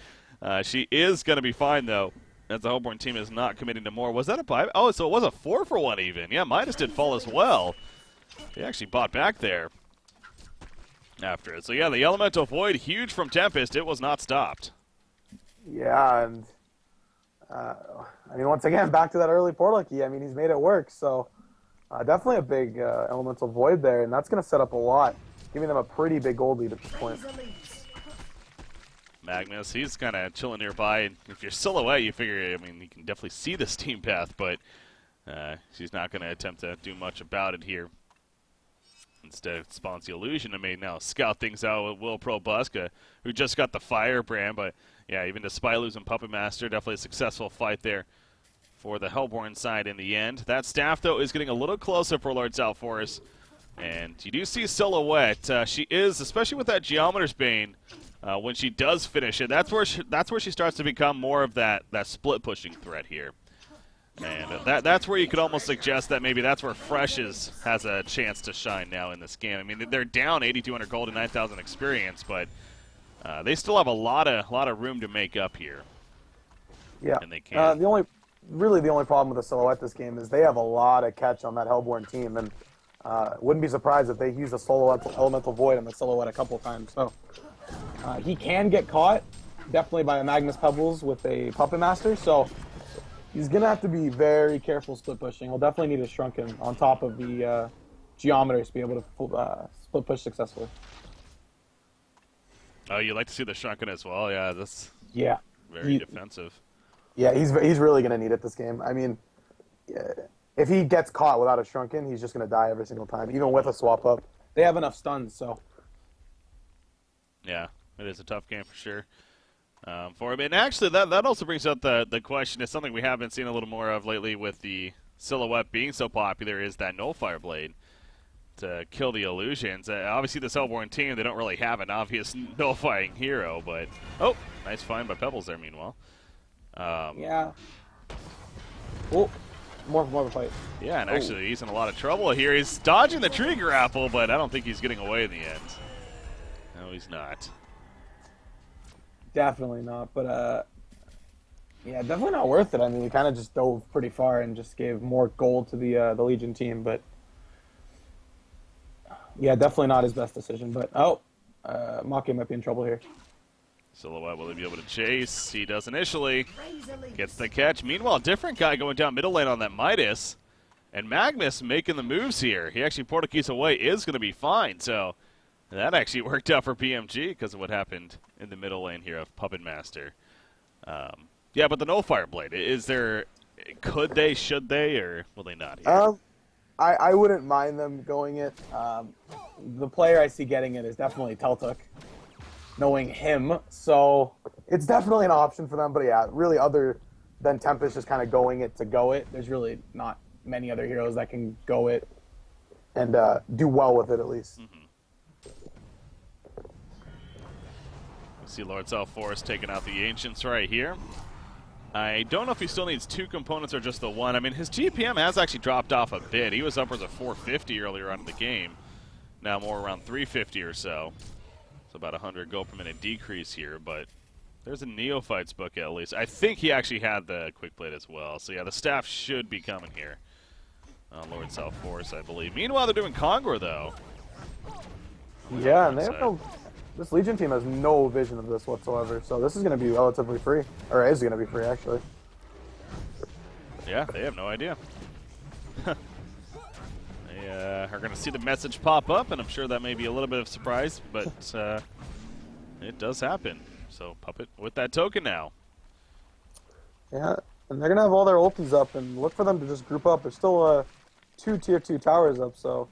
She is going to be fine, though, as the Hellborn team is not committing to more. Was that a 5? Oh, so it was a 4-for-1 even. Yeah, Midas did fall as well. He actually bought back there after it. So yeah, the Elemental Void, huge from Tempest. It was not stopped. Yeah, and I mean, once again, back to that early portal key. I mean, he's made it work. So definitely a big Elemental Void there, and that's going to set up a lot, giving them a pretty big gold lead at this point. Magnus, he's kind of chilling nearby. And if you're Silhouette, you figure, I mean, you can definitely see this team path, but she's not going to attempt to do much about it here. Instead, it spawns the Illusion to may now scout things out with Will Pro Buska, who just got the Firebrand. But yeah, even despite losing Puppet Master, definitely a successful fight there for the Hellborn side in the end. That Staff, though, is getting a little closer for Lord Self-Force. And you do see Silhouette. She is, especially with that Geometer's Bane, when she does finish it, that's where she starts to become more of that split-pushing threat here. And that's where you could almost suggest that maybe that's where Fresh has a chance to shine now in this game. I mean, they're down 8,200 gold and 9,000 experience, but they still have a lot of room to make up here. Yeah, and they can. The only problem with the Silhouette this game is they have a lot of catch on that Hellborn team, and wouldn't be surprised if they use a solo Elemental Void on the Silhouette a couple times. So he can get caught, definitely by a Magnus Pebbles with a Puppet Master. So he's going to have to be very careful split pushing. He'll definitely need a Shrunken on top of the Geometers to be able to split push successfully. Oh, you like to see the Shrunken as well? Yeah, that's very defensive. Yeah, he's really going to need it this game. I mean, if he gets caught without a Shrunken, he's just going to die every single time, even with a swap up. They have enough stuns, so. Yeah, it is a tough game for sure. For him. And actually, that also brings up the question. It's something we have been seeing a little more of lately with the Silhouette being so popular, is that Nullfire Blade to kill the illusions. Obviously, this Hellborn team, they don't really have an obvious nullifying hero, but... Oh, nice find by Pebbles there, meanwhile. Yeah. Oh, more of a fight. Yeah, and actually, he's in a lot of trouble here. He's dodging the tree grapple, but I don't think he's getting away in the end. No, he's not. Definitely not, but yeah, definitely not worth it. I mean, he kind of just dove pretty far and just gave more gold to the Legion team, but Yeah, definitely not his best decision, but Maki might be in trouble here. Silhouette, will he be able to chase? He does initially. Gets the catch. Meanwhile, different guy going down middle lane on that Midas. And Magnus making the moves here. He actually Portuguese away is going to be fine. So that actually worked out for BMG because of what happened in the middle lane here of Puppet Master. Yeah, but the no fire blade, is there, could they, should they, or will they not here? I wouldn't mind them going it. The player I see getting it is definitely Teltuk, knowing him. So it's definitely an option for them. But yeah, really other than Tempest just kind of going it to go it, there's really not many other heroes that can go it and do well with it at least. We see Lord South Forest taking out the Ancients right here. I don't know if he still needs 2 components or just the 1. I mean, his GPM has actually dropped off a bit. He was upwards of 450 earlier on in the game. Now more around 350 or so. So about 100 gold per minute decrease here, but there's a Neophytes book at least. I think he actually had the Quick Blade as well. So yeah, the staff should be coming here. Lord South Forest, I believe. Meanwhile, they're doing Conquer, though. Yeah, and they have no... This Legion team has no vision of this whatsoever, so this is going to be relatively free. Or is going to be free, actually. Yeah, they have no idea. They are going to see the message pop up, and I'm sure that may be a little bit of surprise, but it does happen. So Puppet with that token now. Yeah, and they're going to have all their ultis up, and look for them to just group up. There's still 2 tier 2 towers up, so...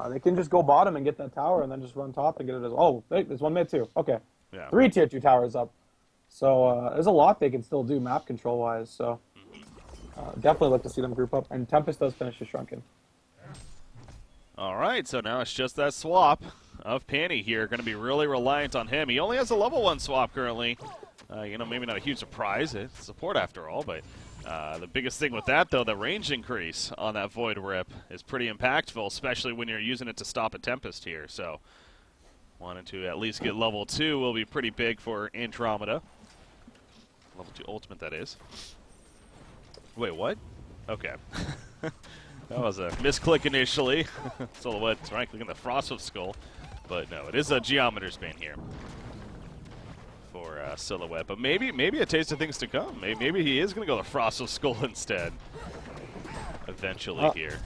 they can just go bottom and get that tower and then just run top and get it as... Oh, there's one mid too. Okay. Yeah. 3 tier 2 towers up. So there's a lot they can still do map control-wise. So definitely look to see them group up. And Tempest does finish his Shrunken. All right, so now it's just that swap of Panny here. Going to be really reliant on him. He only has a level 1 swap currently. You know, maybe not a huge surprise. It's support after all, but... the biggest thing with that, though, the range increase on that Void Rip is pretty impactful, especially when you're using it to stop a Tempest here. So, wanting to at least get level 2 will be pretty big for Andromeda. Level 2 ultimate, that is. Wait, what? Okay. That was a misclick initially. Silhouette right clicking the Frost of Skull. But no, it is a Geometer's Bane here. For Silhouette, but maybe a taste of things to come. Maybe he is going to go the Frost of Skull instead. Eventually here.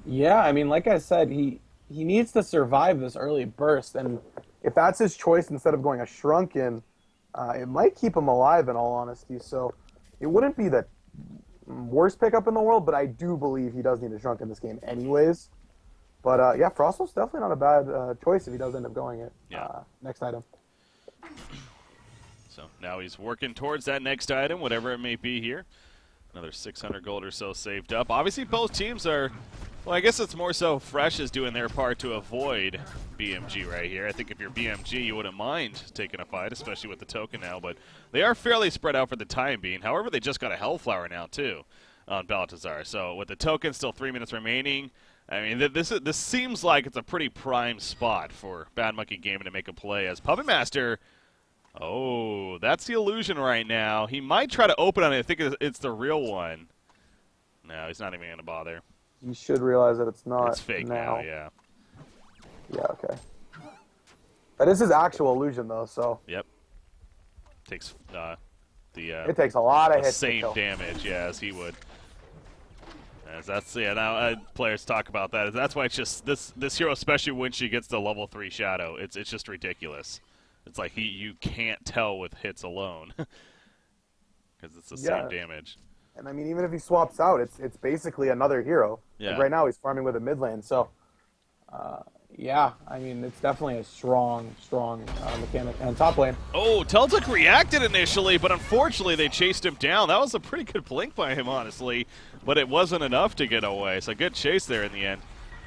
Yeah, I mean, like I said, he needs to survive this early burst, and if that's his choice instead of going a Shrunken, it might keep him alive in all honesty. So it wouldn't be the worst pickup in the world, but I do believe he does need a Shrunken in this game anyways. But yeah, Frostle's definitely not a bad choice if he does end up going it. Yeah. Next item. So now he's working towards that next item, whatever it may be here. Another 600 gold or so saved up. Obviously, both teams are, well, I guess it's more so Fresh is doing their part to avoid BMG right here. I think if you're BMG, you wouldn't mind taking a fight, especially with the token now, but they are fairly spread out for the time being. However, they just got a Hellflower now, too, on Baltazar. So with the token still 3 minutes remaining, I mean, this seems like it's a pretty prime spot for Bad Monkey Gaming to make a play as Puppet Master. Oh, that's the illusion right now. He might try to open on it. I think it's the real one. No, he's not even going to bother. You should realize that it's not. It's fake now, yeah. Yeah, okay. That is his actual illusion, though, so... Yep. Takes it takes a lot of hits same damage, yeah, as he would. As that's, yeah, now players talk about that. That's why it's just, this hero, especially when she gets the level 3 Shadow, it's just ridiculous. It's like you can't tell with hits alone because it's the same damage. And I mean, even if he swaps out, it's basically another hero. Yeah. Like right now, he's farming with a mid lane. So, yeah, I mean, it's definitely a strong mechanic. And top lane. Oh, Teltuk reacted initially, but unfortunately they chased him down. That was a pretty good blink by him, honestly, but it wasn't enough to get away. So good chase there in the end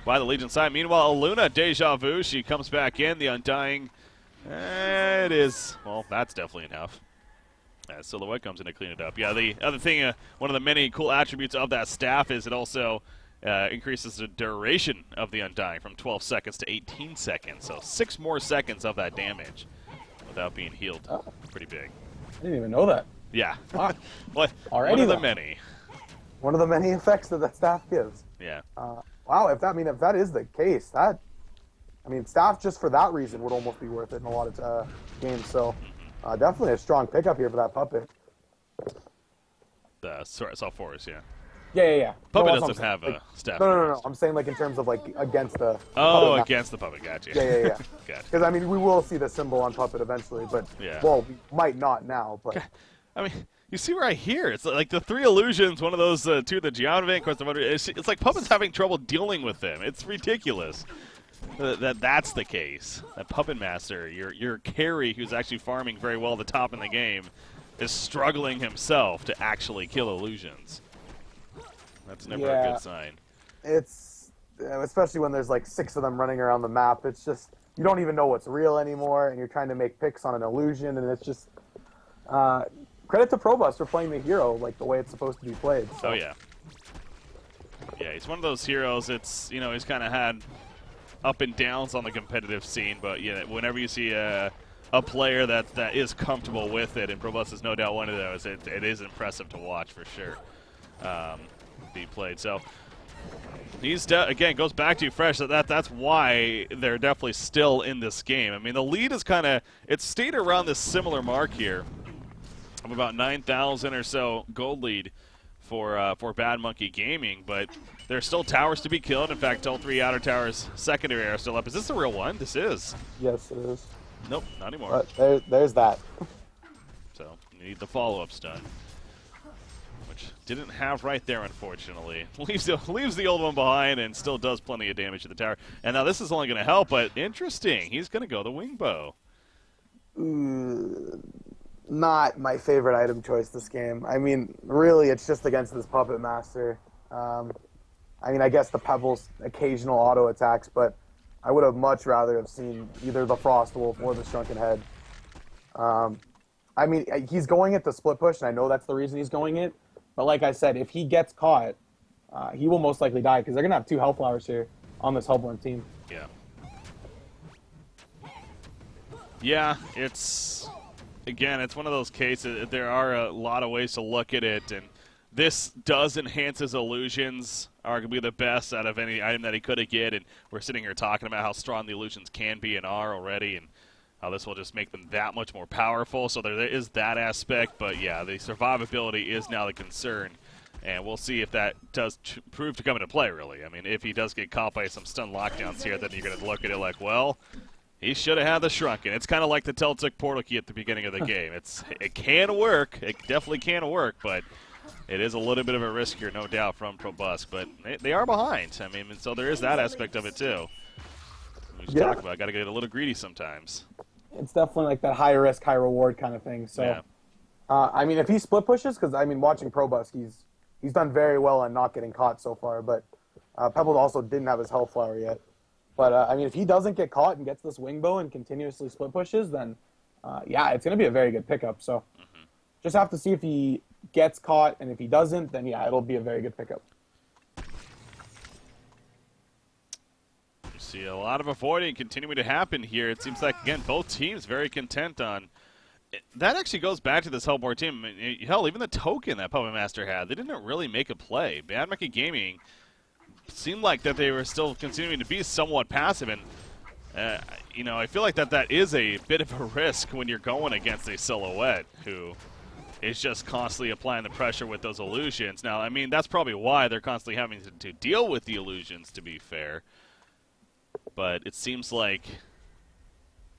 by the Legion side. Meanwhile, Aluna, Deja Vu, she comes back in. The Undying. It is. Well, that's definitely enough. Silhouette comes in to clean it up. Yeah, the other thing, one of the many cool attributes of that staff is it also increases the duration of the Undying from 12 seconds to 18 seconds. So 6 more seconds of that damage without being healed. Oh. Pretty big. I didn't even know that. Yeah. Wow. One of the many. One of the many effects that staff gives. Yeah. Wow, if that is the case, that I mean, staff just for that reason would almost be worth it in a lot of games. So definitely a strong pickup here for that puppet. Saw Forest, yeah. Yeah. No, Puppet that's what I'm doesn't saying. have Like, a staff. no. I'm saying like in terms of like against the Oh, puppet against the puppet, gotcha. Yeah. Gotcha. Because I mean, we will see the symbol on puppet eventually, but Yeah. well, we might not now. But I mean, you see right here, it's like the three illusions, one of those two, the Geonovan, of course, it's like Puppet's having trouble dealing with them. It's ridiculous that's the case. That Puppet Master, your carry, who's actually farming very well at the top in the game, is struggling himself to actually kill illusions. That's never a good sign. It's, especially when there's like 6 of them running around the map, it's just, you don't even know what's real anymore, and you're trying to make picks on an illusion, and it's just, credit to Probus for playing the hero like the way it's supposed to be played. So. Oh, yeah. Yeah, he's one of those heroes. It's, he's kind of had up and downs on the competitive scene, but yeah, whenever you see a player that is comfortable with it, and Probus is no doubt one of those, it is impressive to watch for sure. Be played. So he's again goes back to fresh. That's why they're definitely still in this game. I mean, the lead is it's stayed around this similar mark here of about 9,000 or so gold lead for Bad Monkey Gaming, but there's still towers to be killed. In fact, all 3 outer towers secondary are still up. Is this the real one? This is. Yes, it is. Nope, not anymore. There's that. So you need the follow-ups done. Didn't have right there, unfortunately. Leaves the old one behind and still does plenty of damage to the tower. And now this is only going to help, but interesting. He's going to go the wing bow. Not my favorite item choice this game. I mean, really, it's just against this Puppet Master. I mean, I guess the Pebble's occasional auto attacks, but I would have much rather have seen either the Frost Wolf or the Shrunken Head. I mean, he's going it to split push, and I know that's the reason he's going it. But like I said, if he gets caught, he will most likely die because they're going to have 2 Hellflowers here on this Hellborn team. Yeah. Yeah, it's one of those cases. There are a lot of ways to look at it, and this does enhance his illusions, arguably the best out of any item that he could have get. And we're sitting here talking about how strong the illusions can be and are already, and how this will just make them that much more powerful. So there is that aspect, but yeah, the survivability is now the concern, and we'll see if that does prove to come into play, really. I mean, if he does get caught by some stun lockdowns here, then you're going to look at it like, well, he should have had the Shrunken. It's kind of like the Teltic portal key at the beginning of the game. It can work. It definitely can work, but it is a little bit of a risk here, no doubt, from Probusk. But they are behind. I mean, so there is that aspect of it, too. We just talk about got to get a little greedy sometimes. It's definitely like that high risk, high reward kind of thing. So, yeah. I mean, if he split pushes, because I mean, watching Probusk, he's done very well on not getting caught so far. But Pebble also didn't have his Hellflower yet. But I mean, if he doesn't get caught and gets this wing bow and continuously split pushes, then yeah, it's going to be a very good pickup. So, just have to see if he gets caught, and if he doesn't, then yeah, it'll be a very good pickup. See a lot of avoiding continuing to happen here. It seems like, again, both teams very content on it. That actually goes back to this Hellborn team. I mean, hell, even the token that Puppet Master had, they didn't really make a play. Bad Monkey Gaming seemed like that they were still continuing to be somewhat passive, and I feel like that is a bit of a risk when you're going against a Silhouette who is just constantly applying the pressure with those illusions. Now, I mean, that's probably why they're constantly having to deal with the illusions, to be fair. But it seems like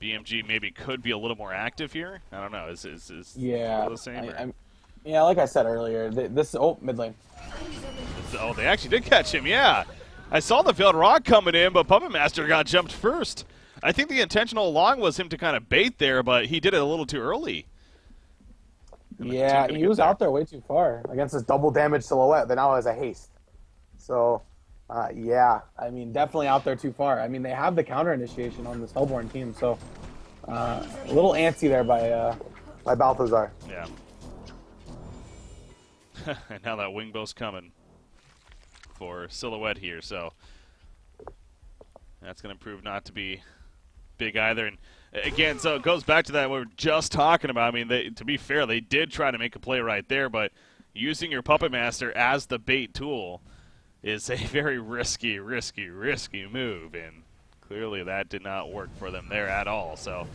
BMG maybe could be a little more active here. I don't know. Is yeah the same? Yeah, like I said earlier, this mid lane. Oh, they actually did catch him. Yeah, I saw the Veiled Rock coming in, but Puppet Master got jumped first. I think the intentional long was him to kind of bait there, but he did it a little too early. Yeah, he was out there way too far against this double damage Silhouette that now has a haste. So. Yeah, I mean, definitely out there too far. I mean, they have the counter initiation on this Hellborn team, so a little antsy there by Balthazar. Yeah. And now that wing bow's coming for Silhouette here, so that's going to prove not to be big either. And again, so it goes back to that we were just talking about. I mean, to be fair, they did try to make a play right there, but using your Puppet Master as the bait tool is a very risky move, and Clearly that did not work for them there at all. So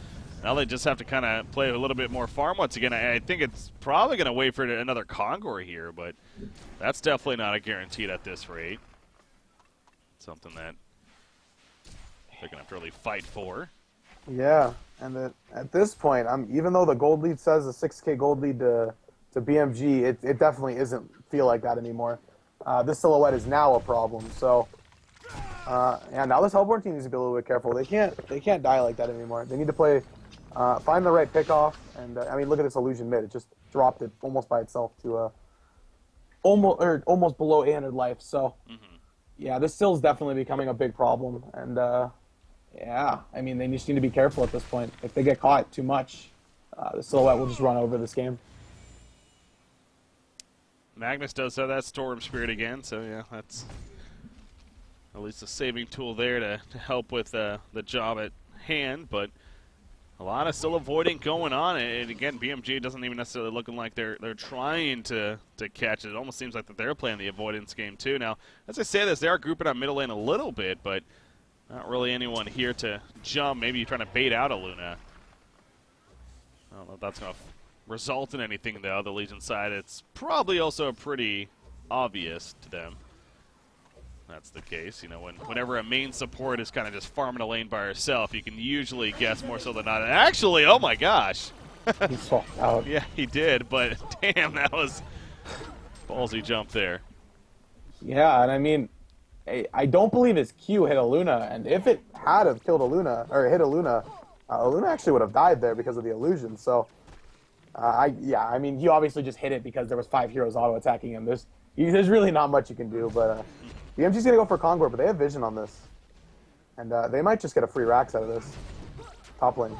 now they just have to kind of play a little bit more farm once again. I think it's probably going to wait for another Kongor here, but that's definitely not a guaranteed at this rate. Something that they're going to have to really fight for. Yeah, and at this point, even though the gold lead says a 6K gold lead to BMG, it definitely isn't feel like that anymore. This silhouette is now a problem. So, yeah, now this Hellborn team needs to be a little bit careful. They can't die like that anymore. They need to play, find the right pickoff. And I mean, look at this illusion mid. It just dropped it almost by itself to almost below 800 life. So, yeah, this still's definitely becoming a big problem. And yeah, I mean, they just need to be careful at this point. If they get caught too much, the silhouette will just run over this game. Magnus does have that Storm Spirit again, so yeah, that's at least a saving tool there to help with the job at hand, but a lot of still avoiding going on, and again, BMG doesn't even necessarily looking like they're trying to catch it. It almost seems like that they're playing the avoidance game too. Now, as I say this, they are grouping on middle lane a little bit, but not really anyone here to jump. Maybe you're trying to bait out a Luna. I don't know if that's going to result in anything, though. The Legion side, it's probably also pretty obvious to them. That's the case. You know, whenever a main support is kind of just farming a lane by herself, you can usually guess more so than not. And actually, oh my gosh. He swapped out. Yeah, he did, but damn, that was ballsy jump there. Yeah, and I mean, I don't believe his Q hit a Luna, and if it had have killed a Luna, or hit a Luna actually would have died there because of the illusion. So, yeah, I mean, he obviously just hit it because there was 5 heroes auto-attacking him. There's really not much you can do, but BMG's going to go for Kongor, but they have vision on this. And they might just get a free Rax out of this. Top lane.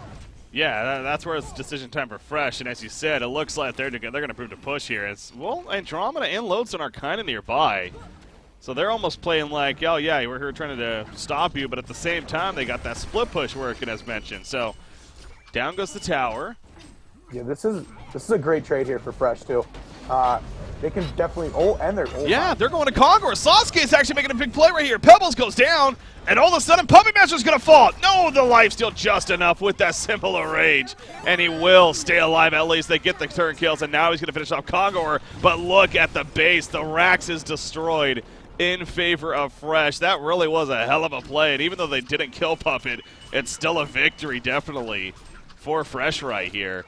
Yeah, that's where it's decision time for Fresh, and as you said, it looks like they're going to prove to push here. It's, well, Andromeda and Lodestone are kind of nearby. So they're almost playing like, oh yeah, we're here trying to stop you, but at the same time, they got that split push working as mentioned. So down goes the tower. Yeah, this is a great trade here for Fresh too. They can definitely Yeah, they're going to Kongor. Sasuke's actually making a big play right here. Pebbles goes down, and all of a sudden Puppet Master's going to fall. No, the lifesteal just enough with that symbol of rage, and he will stay alive. At least they get the turn kills, and now he's going to finish off Kongor. But look at the base. The Rax is destroyed in favor of Fresh. That really was a hell of a play, and even though they didn't kill Puppet, it's still a victory definitely for Fresh right here.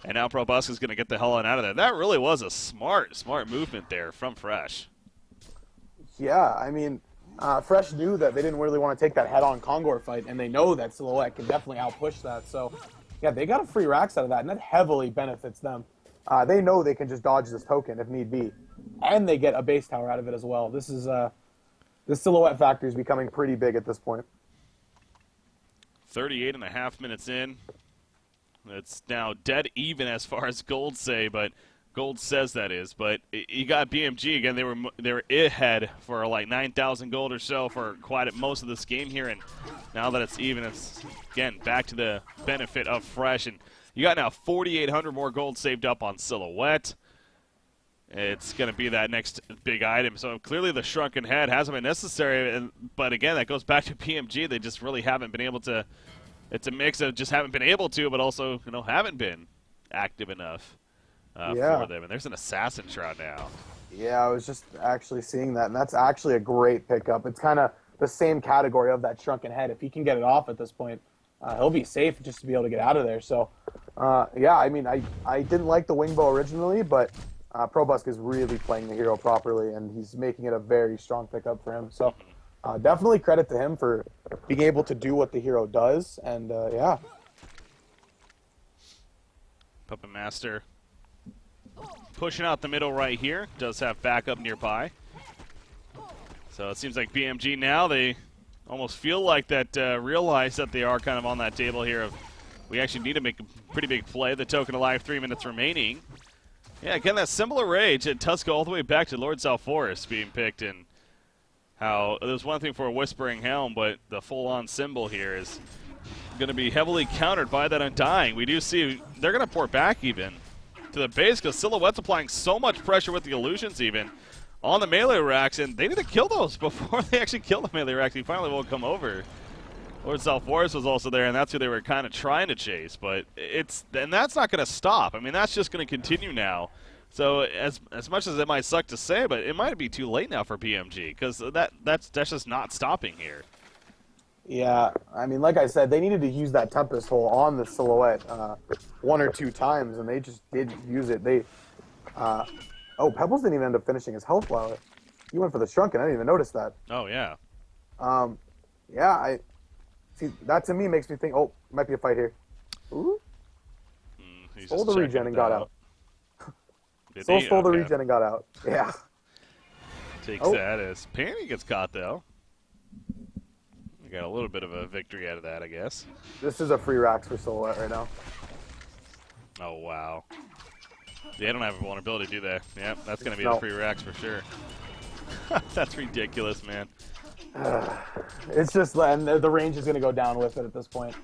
And now Probusca's going to get the hell out of there. That really was a smart movement there from Fresh. Yeah, I mean, Fresh knew that they didn't really want to take that head-on Kongor fight, and they know that Silhouette can definitely outpush that. So, yeah, they got a free Rax out of that, and that heavily benefits them. They know they can just dodge this token if need be, and they get a base tower out of it as well. This Silhouette factor is becoming pretty big at this point. 38.5 minutes in. It's now dead even as far as gold say, but gold says that is. But you got BMG again. They were ahead for like 9,000 gold or so for quite most of this game here, and now that it's even, it's again back to the benefit of Fresh. And you got now 4,800 more gold saved up on Silhouette. It's going to be that next big item. So clearly the shrunken head hasn't been necessary, but again, that goes back to BMG. They just really haven't been able to. It's a mix of just haven't been able to, but also, you know, haven't been active enough for them. And there's an Assassin Shroud now. Yeah, I was just actually seeing that, and that's actually a great pickup. It's kind of the same category of that shrunken head. If he can get it off at this point, he'll be safe just to be able to get out of there. So, yeah, I mean, I didn't like the Wingbow originally, but Probusk is really playing the hero properly, and he's making it a very strong pickup for him. So, definitely credit to him for being able to do what the hero does, and yeah. Puppet Master pushing out the middle right here. Does have backup nearby. So it seems like BMG now, they almost feel like that, realize that they are kind of on that table here of we actually need to make a pretty big play. The token alive, 3 minutes remaining. Yeah, again, that symbol of rage, it does go all the way back to Lord Salforest being picked, and how there's one thing for a Whispering Helm, but the full-on symbol here is going to be heavily countered by that Undying. We do see they're going to pour back even to the base because Silhouette's applying so much pressure with the illusions even on the melee racks, and they need to kill those before they actually kill the melee racks. He finally will come over. Lord Forest was also there, and that's who they were kind of trying to chase. But that's not going to stop. I mean, that's just going to continue now. So as much as it might suck to say, but it might be too late now for BMG because that's just not stopping here. Yeah, I mean, like I said, they needed to use that Tempest hole on the Silhouette 1 or 2 times, and they just didn't use it. Oh, Pebbles didn't even end up finishing his health flower. He went for the Shrunken. I didn't even notice that. Oh yeah. Yeah, I see. That to me makes me think. Oh, might be a fight here. Ooh. Stole the regen and got out. Stole the regen and got out. Yeah. Takes that as Panty gets caught though. We got a little bit of a victory out of that, I guess. This is a free racks for Silhouette right now. Oh wow. They don't have a vulnerability, do they? Yeah, that's going to be the free racks for sure. That's ridiculous, man. It's just, and the range is going to go down with it at this point.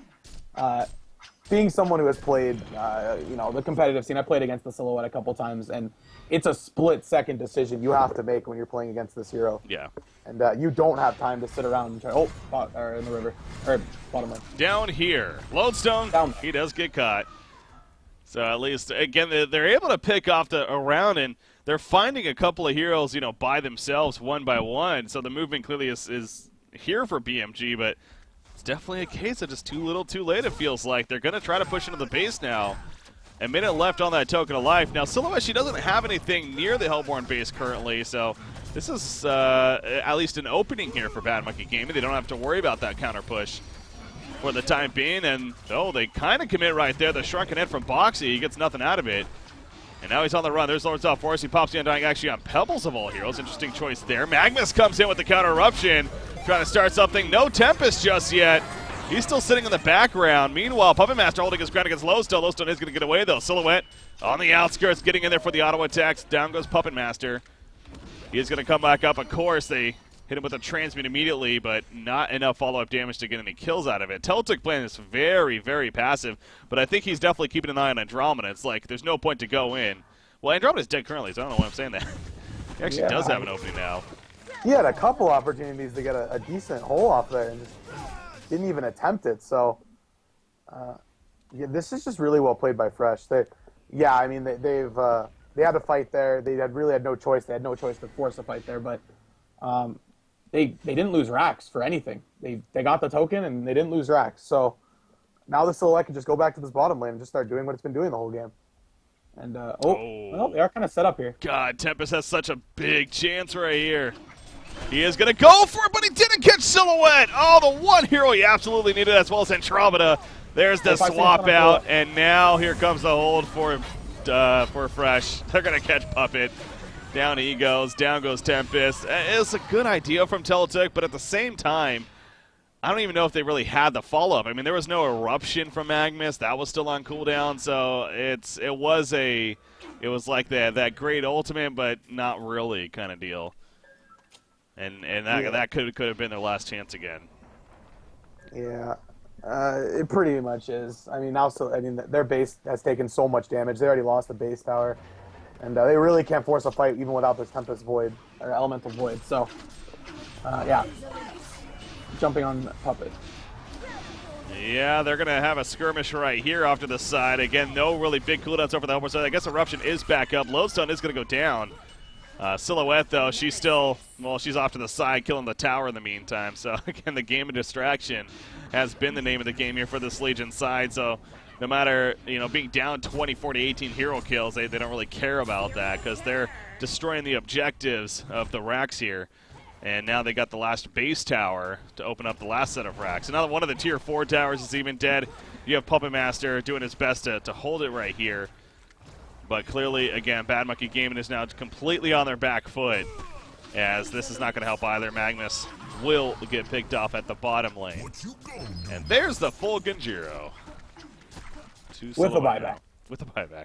Being someone who has played, the competitive scene, I played against the Silhouette a couple times, and it's a split-second decision you have to make when you're playing against this hero. Yeah. And you don't have time to sit around and try. Or in the river, or bottom lane. Down here, Lodestone. Down. He does get caught. So at least, again, they're able to pick off around, and they're finding a couple of heroes, by themselves, one by one. So the movement clearly is here for BMG, but it's definitely a case of just too little, too late, it feels like. They're going to try to push into the base now. A minute left on that token of life. Now, Silhouette, she doesn't have anything near the Hellborn base currently, so this is at least an opening here for Bad Monkey Gaming. They don't have to worry about that counter push for the time being, and they kind of commit right there. The Shrunken Head from Boxy, he gets nothing out of it. And now he's on the run. There's Lord Forest. He pops the Undying actually on Pebbles of all heroes. Interesting choice there. Magnus comes in with the counter eruption, trying to start something. No Tempest just yet. He's still sitting in the background. Meanwhile, Puppet Master holding his ground against Lowstone. Lowstone is going to get away, though. Silhouette on the outskirts, getting in there for the auto attacks. Down goes Puppet Master. He is going to come back up. Of course, they hit him with a transmute immediately, but not enough follow-up damage to get any kills out of it. Teltic playing is very, very passive, but I think he's definitely keeping an eye on Andromeda. It's like there's no point to go in. Well, Andromeda's dead currently, so I don't know why I'm saying that. He actually does have an opening now. He had a couple opportunities to get a decent hole off there and just didn't even attempt it. So, this is just really well played by Fresh. They had a fight there. They really had no choice. They had no choice to force a fight there, but they didn't lose racks for anything. They got the token and they didn't lose racks. So now the Silhouette can just go back to this bottom lane and just start doing what it's been doing the whole game. And well, they are kind of set up here. God, Tempest has such a big chance right here. He is going to go for it, but he didn't catch Silhouette. Oh, the one hero he absolutely needed, as well as Andromeda. There's the swap out, and now here comes the hold for Fresh. They're going to catch Puppet. Down he goes. Down goes Tempest. It's a good idea from Teletic, but at the same time, I don't even know if they really had the follow-up. I mean, there was no eruption from Magnus. That was still on cooldown, so it was like that great ultimate, but not really kind of deal. And that could have been their last chance again. Yeah, it pretty much is. I mean, their base has taken so much damage. They already lost the base tower, and they really can't force a fight even without this Tempest Void or Elemental Void. So, yeah, jumping on Puppet. Yeah, they're going to have a skirmish right here off to the side. Again, no really big cooldowns over the Hellborn side. I guess Eruption is back up. Lodestone is going to go down. Silhouette, though, she's off to the side, killing the tower in the meantime. So, again, the game of distraction has been the name of the game here for this Legion side. So, no matter, being down 24 to 18 hero kills, they don't really care about that because they're destroying the objectives of the racks here. And now they got the last base tower to open up the last set of racks. Another one of the tier 4 towers is even dead. You have Puppet Master doing his best to hold it right here. But clearly, again, Bad Monkey Gaming is now completely on their back foot, as this is not going to help either. Magnus will get picked off at the bottom lane. And there's the full Genjiro. With a buyback. With a buyback.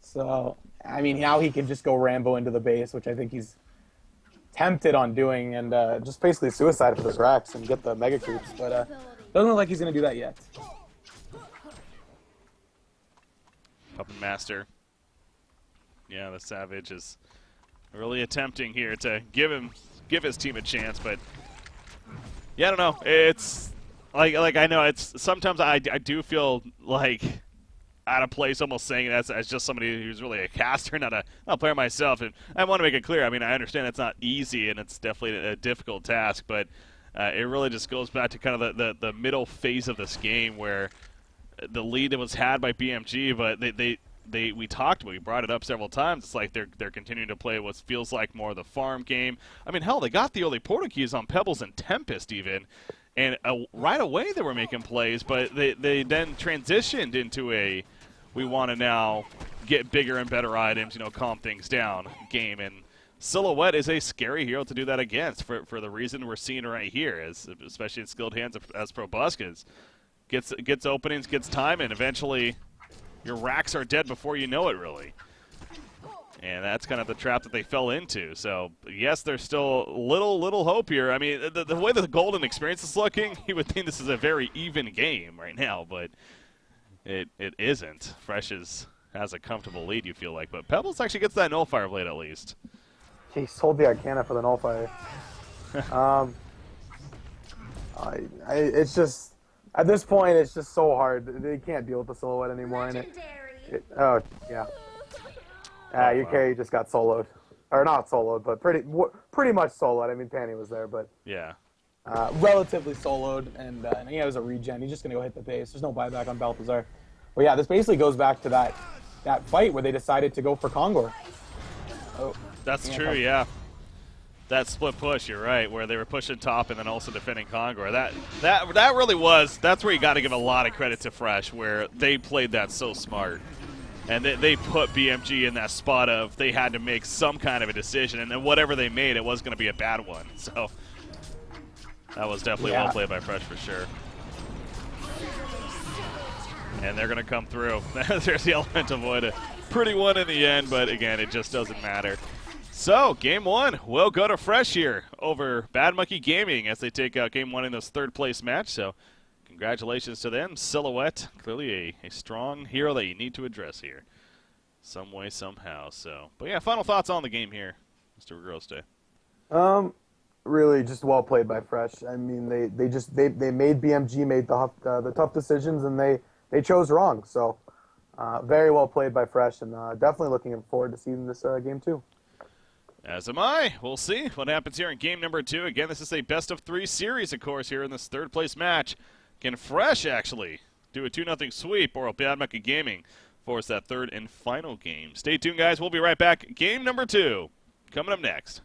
So, I mean, now he can just go Rambo into the base, which I think he's tempted on doing, and just basically suicide for this Rax and get the Mega Creeps. But doesn't look like he's going to do that yet. Puppet Master. Yeah, the Savage is really attempting here to give his team a chance, but yeah, I don't know. like I know it's sometimes I do feel like out of place almost saying that as just somebody who's really a caster, not a player myself. And I want to make it clear. I mean, I understand it's not easy and it's definitely a difficult task, but it really just goes back to kind of the middle phase of this game where the lead that was had by BMG, but we talked about, we brought it up several times. It's like they're continuing to play what feels like more of the farm game. I mean, hell, they got the early portal keys on Pebbles and Tempest even, and right away they were making plays, but they then transitioned into a we want to now get bigger and better items, calm things down game. And Silhouette is a scary hero to do that against for the reason we're seeing right here, especially in skilled hands as Probuscus. Gets openings, gets time, and eventually your racks are dead before you know it, really. And that's kind of the trap that they fell into. So, yes, there's still little hope here. I mean, the way that the Golden experience is looking, you would think this is a very even game right now, but it isn't. Fresh has a comfortable lead, you feel like. But Pebbles actually gets that Nullfire Blade at least. He sold the Arcana for the Nullfire. It's just, at this point, it's just so hard. They can't deal with the Silhouette anymore. And oh, yeah. Your carry just got soloed. Or not soloed, but pretty much soloed. I mean, Panny was there, but Yeah. relatively soloed, and he has a regen. He's just going to go hit the base. There's no buyback on Balthazar. Well, yeah, this basically goes back to that fight where they decided to go for Kongor. Oh, That's true, yeah. That split push, you're right, where they were pushing top and then also defending Kongor. That really was, that's where you got to give a lot of credit to Fresh, where they played that so smart. And they put BMG in that spot of they had to make some kind of a decision, and then whatever they made, it was going to be a bad one. So that was definitely well played by Fresh for sure. And they're going to come through. There's the Elemental Void. A pretty one in the end, but again, it just doesn't matter. So, game one will go to Fresh here over Bad Monkey Gaming as they take out game one in this third place match. So, congratulations to them. Silhouette, clearly a strong hero that you need to address here. Some way, somehow. So, but yeah, final thoughts on the game here, Mr. Groste. Really just well played by Fresh. I mean, they made BMG made the tough decisions, and they chose wrong. So, very well played by Fresh, and definitely looking forward to seeing this game too. As am I. We'll see what happens here in game number two. Again, this is a best-of-3 series, of course, here in this third-place match. Can Fresh actually do a 2-0 sweep, or will Bad Monkey Gaming force that third and final game? Stay tuned, guys. We'll be right back. Game number two coming up next.